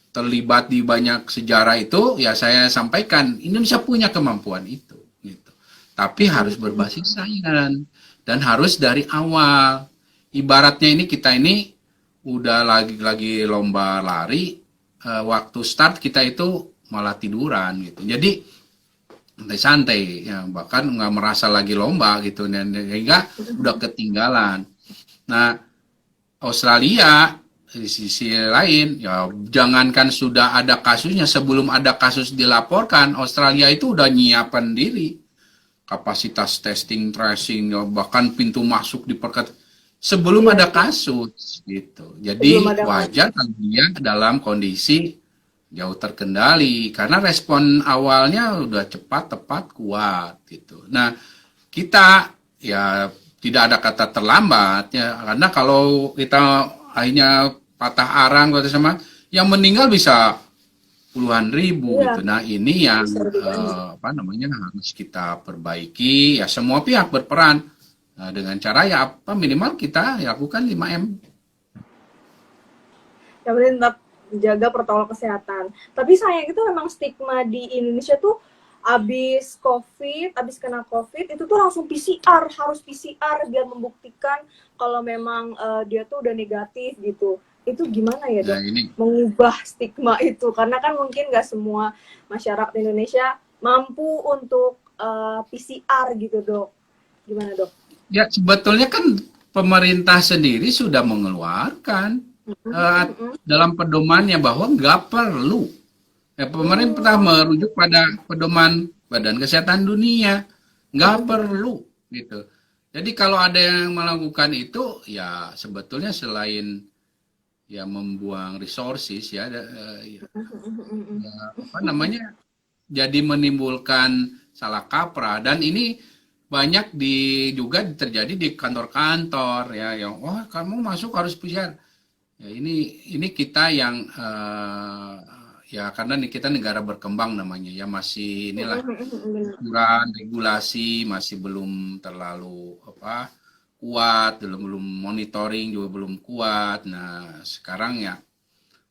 terlibat di banyak sejarah itu, ya saya sampaikan Indonesia punya kemampuan itu, gitu. Tapi harus berbasis sains dan harus dari awal. Ibaratnya ini kita ini udah lagi lomba lari, waktu start kita itu malah tiduran gitu. Jadi santai-santai, ya, bahkan nggak merasa lagi lomba gitu, dan sehingga udah ketinggalan. Nah, Australia di sisi lain, ya jangankan sudah ada kasusnya, sebelum ada kasus dilaporkan, Australia itu udah nyiapkan diri, kapasitas testing, tracing, ya, bahkan pintu masuk diperketat sebelum ada kasus gitu. Belum Jadi ada wajar kalau dia dalam kondisi jauh terkendali karena respon awalnya udah cepat, tepat, kuat gitu. Nah, kita ya tidak ada kata terlambat ya, karena kalau kita akhirnya patah arang atau sama, yang meninggal bisa puluhan ribu iya, gitu. Nah, ini yang bisa lebih banyak. apa namanya harus kita perbaiki ya, semua pihak berperan. Nah, dengan cara ya apa minimal kita lakukan 5M. Yang penting tetap jaga protokol kesehatan. Tapi sayang itu memang stigma di Indonesia tuh abis kena COVID itu tuh langsung PCR, harus PCR biar membuktikan kalau memang dia tuh udah negatif gitu. Itu gimana ya Nah, dok? ini Mengubah stigma itu karena kan mungkin nggak semua masyarakat Indonesia mampu untuk PCR gitu dok. Gimana dok? ya sebetulnya kan pemerintah sendiri sudah mengeluarkan eh, dalam pedomannya bahwa nggak perlu. Ya, pemerintah merujuk pada pedoman Badan Kesehatan Dunia, nggak perlu gitu. Jadi kalau ada yang melakukan itu, ya sebetulnya selain ya membuang resources ya, ya, apa namanya, jadi menimbulkan salah kaprah, dan ini banyak juga terjadi di kantor-kantor ya, yang wah kamu masuk harus PCR. Ya, ini kita yang ya karena kita negara berkembang namanya ya, masih inilah aturan regulasi masih belum terlalu apa kuat, belum monitoring juga belum kuat. Nah, sekarang ya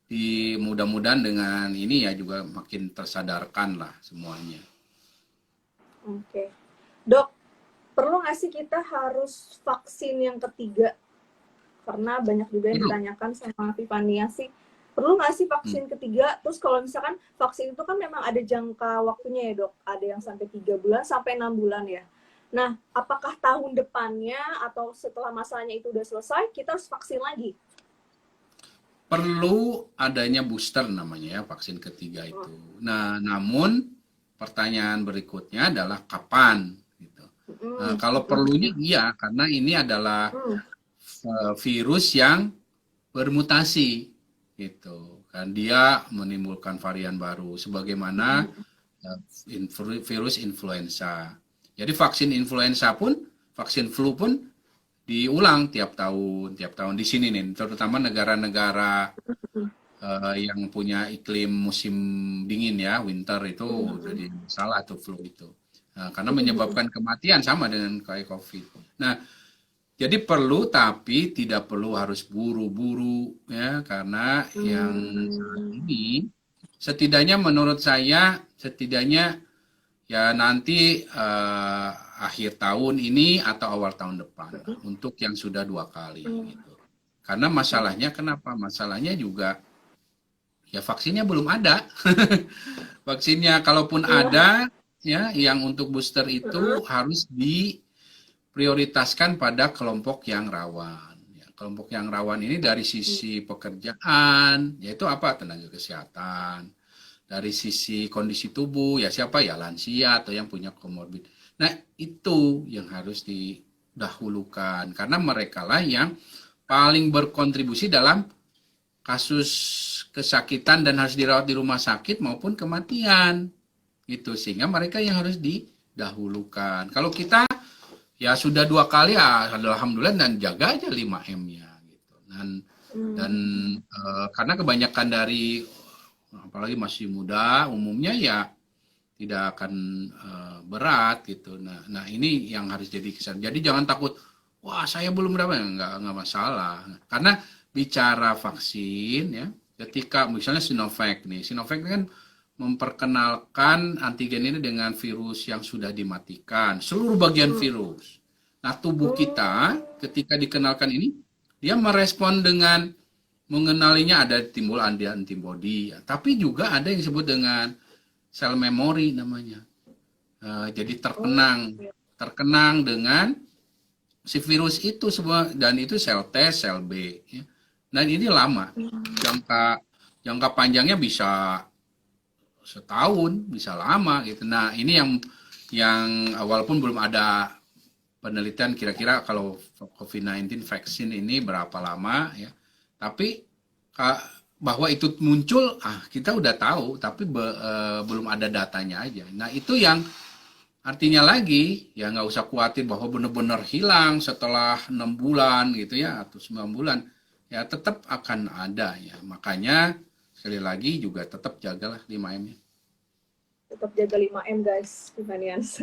di mudah-mudahan dengan ini ya juga makin tersadarkan lah semuanya. Oke. Dok, perlu nggak sih kita harus vaksin yang ketiga? Karena banyak juga yang Perlu. ditanyakan sama Vivania sih, perlu nggak sih Hmm. vaksin ketiga? Terus kalau misalkan vaksin itu kan memang ada jangka waktunya ya dok, ada yang sampai 3 bulan sampai 6 bulan ya. Nah, apakah tahun depannya atau setelah masanya itu udah selesai, kita harus vaksin lagi? Perlu adanya booster namanya ya, vaksin ketiga itu. Nah, namun pertanyaan berikutnya adalah kapan gitu. Nah, kalau perlunya iya, karena ini adalah virus yang bermutasi gitu. Kan dia menimbulkan varian baru sebagaimana virus influenza. Jadi vaksin influenza pun, vaksin flu pun diulang tiap tahun di sini nih, terutama negara-negara yang punya iklim musim dingin ya, winter itu jadi salah tuh flu itu. Nah, karena menyebabkan kematian sama dengan kayak COVID. Nah, jadi perlu tapi tidak perlu harus buru-buru ya, karena yang saat ini setidaknya menurut saya setidaknya ya nanti akhir tahun ini atau awal tahun depan lah, untuk yang sudah 2 kali gitu. Karena masalahnya kenapa? Masalahnya juga ya vaksinnya belum ada. Vaksinnya kalaupun ada ya yang untuk booster itu harus diprioritaskan pada kelompok yang rawan. Ya, kelompok yang rawan ini dari sisi pekerjaan, yaitu apa? Tenaga kesehatan. Dari sisi kondisi tubuh, ya siapa ya lansia atau yang punya komorbid. Nah, itu yang harus didahulukan karena mereka lah yang paling berkontribusi dalam kasus kesakitan dan harus dirawat di rumah sakit maupun kematian. Itu sehingga mereka yang harus didahulukan. Kalau kita ya sudah 2 kali ya alhamdulillah, dan jaga aja 5M-nya gitu. Dan karena kebanyakan dari apalagi masih muda umumnya ya tidak akan berat gitu. Nah ini yang harus jadi kesan. Jadi jangan takut, wah saya belum berapa, nggak masalah. Karena bicara vaksin ya, ketika misalnya Sinovac nih, Sinovac kan memperkenalkan antigen ini dengan virus yang sudah dimatikan, seluruh bagian virus. Nah, tubuh kita ketika dikenalkan ini, dia merespon dengan mengenalinya ada timbul antibody, tapi juga ada yang disebut dengan sel memori namanya. Jadi terkenang dengan si virus itu semua, dan itu sel T, sel B. Ya. Dan ini lama, jangka panjangnya bisa setahun, bisa lama gitu. Nah, ini yang walaupun belum ada penelitian kira-kira kalau COVID-19 vaksin ini berapa lama ya. Tapi bahwa itu muncul, kita udah tahu, tapi belum ada datanya aja. Nah, itu yang artinya lagi ya nggak usah khawatir bahwa benar-benar hilang setelah 6 bulan gitu ya atau 9 bulan. Ya tetap akan ada ya. Makanya sekali lagi juga tetap jagalah 5M-nya. Tetap jaga 5M guys, Tiffanyans.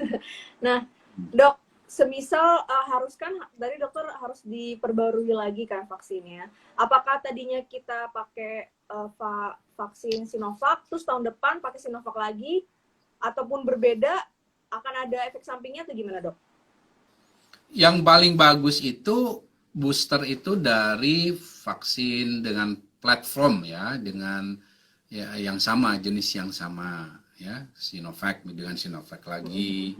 Nah, Dok, semisal harus kan dari dokter harus diperbarui lagi kan vaksinnya. Apakah tadinya kita pakai vaksin Sinovac, terus tahun depan pakai Sinovac lagi, ataupun berbeda, akan ada efek sampingnya atau gimana, Dok? Yang paling bagus itu booster itu dari vaksin dengan platform ya, dengan ya yang sama, jenis yang sama ya, Sinovac dengan Sinovac lagi.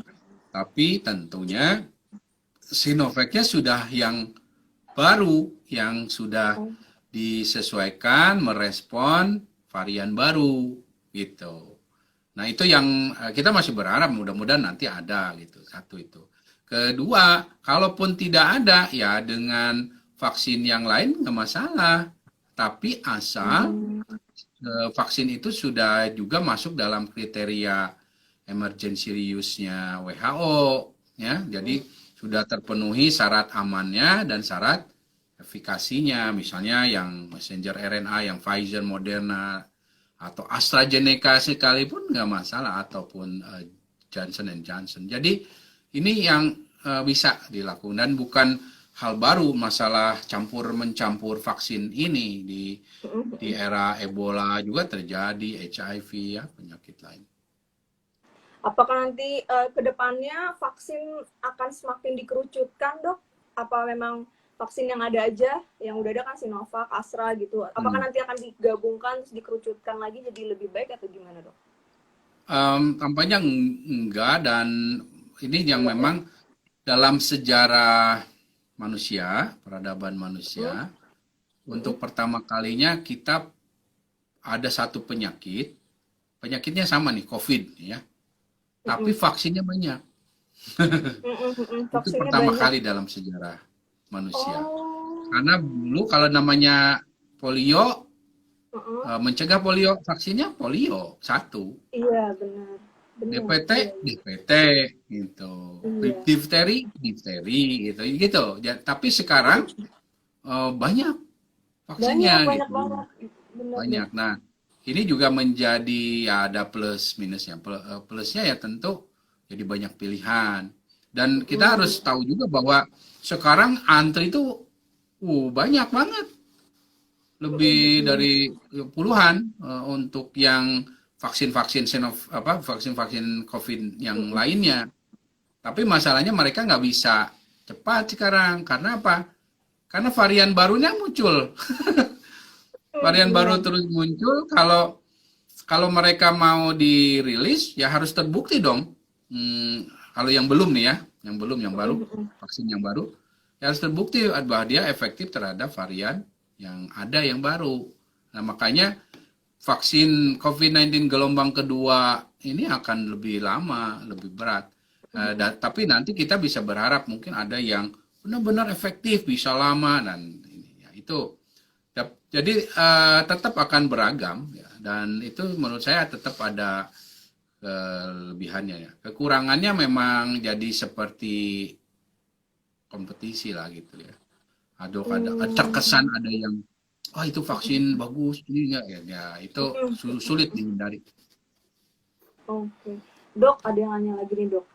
Tapi tentunya Sinovacnya sudah yang baru, yang sudah disesuaikan merespon varian baru gitu. Nah, itu yang kita masih berharap mudah-mudahan nanti ada gitu. Satu itu. Kedua, kalaupun tidak ada ya dengan vaksin yang lain nggak masalah. Tapi asal vaksin itu sudah juga masuk dalam kriteria emergency use-nya WHO ya. Jadi sudah terpenuhi syarat amannya dan syarat efikasinya. Misalnya yang messenger RNA, yang Pfizer, Moderna, atau AstraZeneca sekalipun nggak masalah, ataupun Johnson Johnson. Jadi ini yang bisa dilakukan dan bukan hal baru masalah campur-mencampur vaksin ini di era Ebola juga terjadi, HIV ya, penyakit lain. Apakah nanti ke depannya vaksin akan semakin dikerucutkan, Dok? Apa memang vaksin yang ada aja, yang udah ada kan Sinovac, Astra gitu. Apakah nanti akan digabungkan terus dikerucutkan lagi jadi lebih baik atau gimana, Dok? Tampaknya enggak, dan ini yang memang dalam sejarah manusia, peradaban manusia, untuk pertama kalinya kita ada satu penyakitnya sama nih, COVID ya, tapi vaksinnya banyak. Itu pertama kali dalam sejarah manusia. Karena dulu kalau namanya polio, mencegah polio, vaksinnya polio satu. Iya, benar. DPT gitu. Difteri gitu. Tapi sekarang banyak vaksinnya gitu. Banyak. Nah, ini juga menjadi ya ada plus minusnya. Plusnya ya tentu jadi banyak pilihan. Dan kita harus tahu juga bahwa sekarang antri itu banyak banget. Lebih dari puluhan untuk yang vaksin-vaksin COVID yang lainnya. Tapi masalahnya mereka nggak bisa cepat sekarang. Karena apa? Karena varian barunya muncul. Varian baru terus muncul. Kalau mereka mau dirilis, ya harus terbukti dong. Kalau yang belum nih ya, yang baru, vaksin yang baru, ya harus terbukti bahwa dia efektif terhadap varian yang ada yang baru. Nah, makanya vaksin COVID-19 gelombang kedua ini akan lebih lama, lebih berat. Tapi nanti kita bisa berharap mungkin ada yang benar-benar efektif, bisa lama, dan ini, ya, itu. Jadi tetap akan beragam, ya, dan itu menurut saya tetap ada kelebihannya ya. Kekurangannya memang jadi seperti kompetisi lah gitu ya. Ada terkesan ada yang itu vaksin bagus ini enggak ya, itu sulit dihindari. Oke. Dok, ada yang nanya lagi nih dok.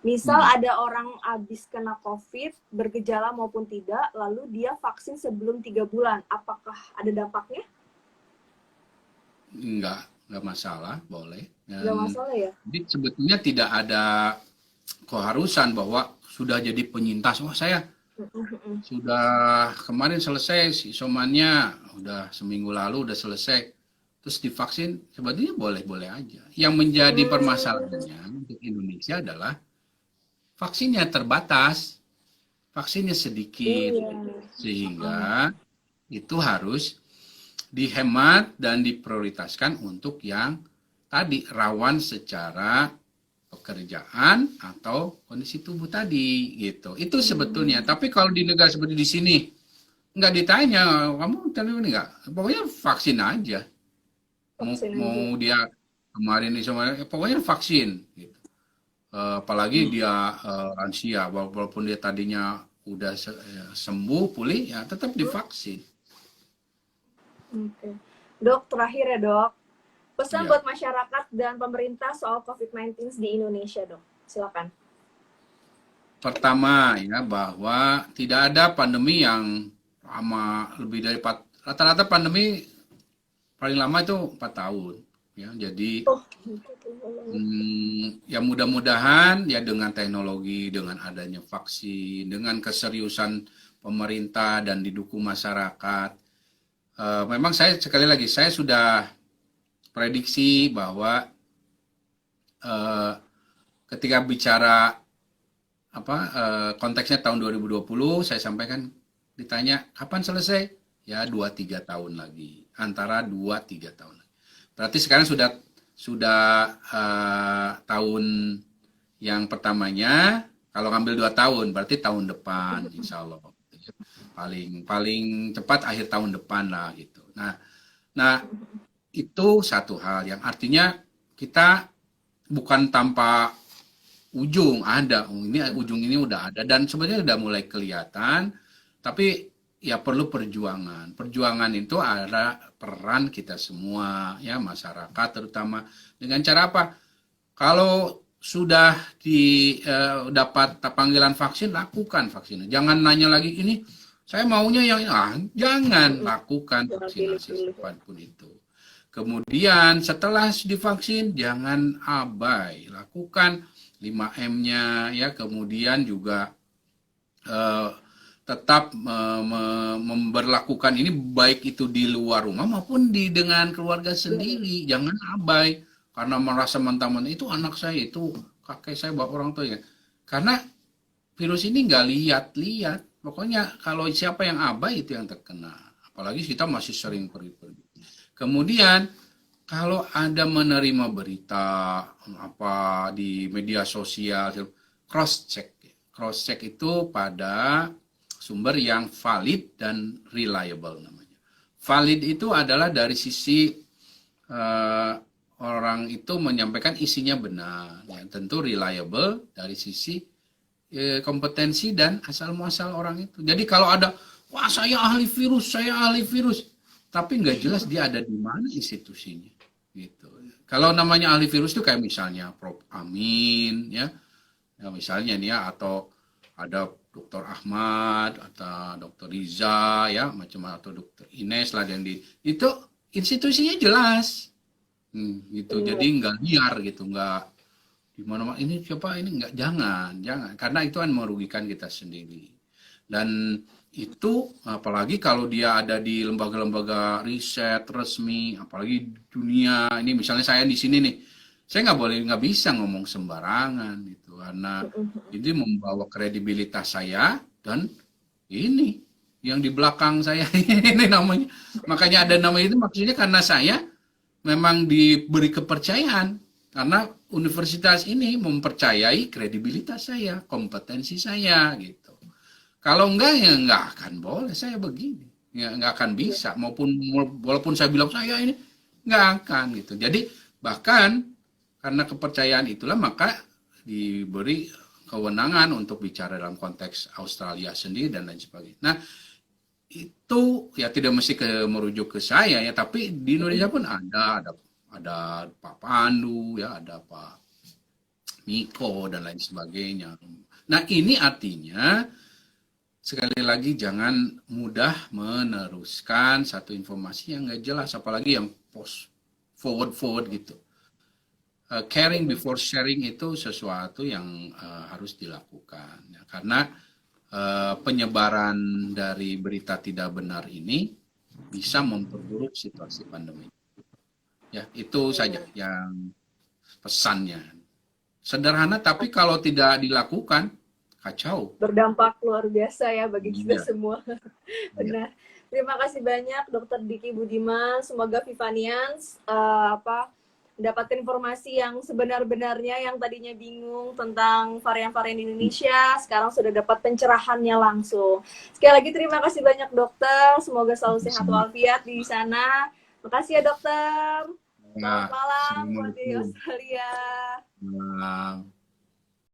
Misal Hmm, ada orang habis kena COVID, bergejala maupun tidak, lalu dia vaksin sebelum 3 bulan, apakah ada dampaknya? nggak masalah, boleh. Gak Dan masalah ya? jadi sebetulnya tidak ada keharusan bahwa sudah jadi penyintas. Oh, saya sudah kemarin selesai isomannya, udah seminggu lalu udah selesai, terus divaksin, sebetulnya boleh-boleh aja. Yang menjadi Hmm, permasalahannya untuk Indonesia adalah vaksinnya terbatas, vaksinnya sedikit, iya. sehingga itu harus dihemat dan diprioritaskan untuk yang tadi rawan secara pekerjaan atau kondisi tubuh tadi gitu. Itu sebetulnya. Hmm, Tapi kalau di negara seperti di sini nggak ditanya kamu tahu ini nggak, pokoknya vaksin aja. Mau vaksin mau aja. dia kemarin ini sama pokoknya vaksin gitu. Apalagi Hmm, dia lansia, walaupun dia tadinya udah sembuh pulih ya tetap divaksin. oke. Dok, terakhir ya dok. Pesan Ya. buat masyarakat dan pemerintah soal COVID-19 di Indonesia dok. Silakan. Pertama ya bahwa tidak ada pandemi yang lama lebih dari rata-rata pandemi paling lama itu 4 tahun ya. Jadi Oh, ya mudah-mudahan ya dengan teknologi, dengan adanya vaksin, dengan keseriusan pemerintah dan didukung masyarakat. Memang saya sekali lagi saya sudah prediksi bahwa eh, ketika bicara konteksnya tahun 2020 saya sampaikan ditanya kapan selesai ya 2-3 tahun lagi antara 2-3 tahun lagi. Berarti sekarang sudah tahun yang pertamanya kalau ngambil 2 tahun berarti tahun depan insya Allah paling paling cepat akhir tahun depan lah gitu. Nah itu satu hal yang artinya kita bukan tanpa ujung ada, ini ujung ini udah ada dan sebenarnya udah mulai kelihatan, tapi ya perlu perjuangan itu ada peran kita semua ya masyarakat terutama dengan cara apa, kalau sudah dapat panggilan vaksin lakukan vaksin, jangan nanya lagi ini saya maunya yang jangan lakukan jangan vaksinasi pilih-pilih ya. apapun itu. Kemudian setelah divaksin jangan abai, lakukan 5M-nya ya, kemudian juga eh, tetap memberlakukan ini baik itu di luar rumah maupun dengan keluarga sendiri. Jangan abai karena merasa mentah-mentah itu anak saya, itu kakek saya, bapak orang tua ya. Karena virus ini nggak lihat-lihat. Pokoknya kalau siapa yang abai itu yang terkena. Apalagi kita masih sering pergi-pergi. Kemudian kalau ada menerima berita apa di media sosial, cross check. Cross check itu pada sumber yang valid dan reliable namanya. Valid itu adalah dari sisi eh, orang itu menyampaikan isinya benar. Ya, tentu reliable dari sisi kompetensi dan asal muasal orang itu. Jadi kalau ada, wah saya ahli virus, tapi nggak jelas dia ada di mana institusinya, gitu. Kalau namanya ahli virus itu kayak misalnya Prof. Amin, ya misalnya nih ya, atau ada Dokter Ahmad atau Dokter Riza, ya macam atau Dokter Ines lah yang di itu institusinya jelas, gitu. Jadi Iya. nggak liar gitu, nggak di mana ini siapa ini nggak, jangan karena itu kan merugikan kita sendiri dan itu apalagi kalau dia ada di lembaga-lembaga riset resmi apalagi dunia ini misalnya saya di sini nih saya nggak bisa ngomong sembarangan gitu karena ini membawa kredibilitas saya dan ini yang di belakang saya ini namanya makanya ada nama itu maksudnya karena saya memang diberi kepercayaan karena universitas ini mempercayai kredibilitas saya, kompetensi saya gitu. Kalau enggak ya enggak akan boleh saya begini. Ya enggak akan bisa maupun walaupun saya bilang saya ini enggak akan gitu. Jadi bahkan karena kepercayaan itulah maka diberi kewenangan untuk bicara dalam konteks Australia sendiri dan lain sebagainya. Nah, itu ya tidak mesti merujuk ke saya ya, tapi di Indonesia pun ada Pak Pandu ya, ada Pak Miko dan lain sebagainya. Nah, ini artinya sekali lagi jangan mudah meneruskan satu informasi yang nggak jelas, apalagi yang post forward gitu. Caring before sharing itu sesuatu yang harus dilakukan, ya, karena penyebaran dari berita tidak benar ini bisa memperburuk situasi pandemi. Ya, itu saja yang pesannya. Sederhana, tapi kalau tidak dilakukan, kacau. Berdampak luar biasa ya bagi kita Iya. semua. Benar. Terima kasih banyak Dokter Diki Budiman. Semoga Vivanians mendapatkan informasi yang sebenar-benarnya, yang tadinya bingung tentang varian-varian di Indonesia, sekarang sudah dapat pencerahannya langsung. Sekali lagi terima kasih banyak dokter. Semoga selalu sehat walafiat di sana. Makasih ya dokter. Selamat malam buat di Australia. Malam.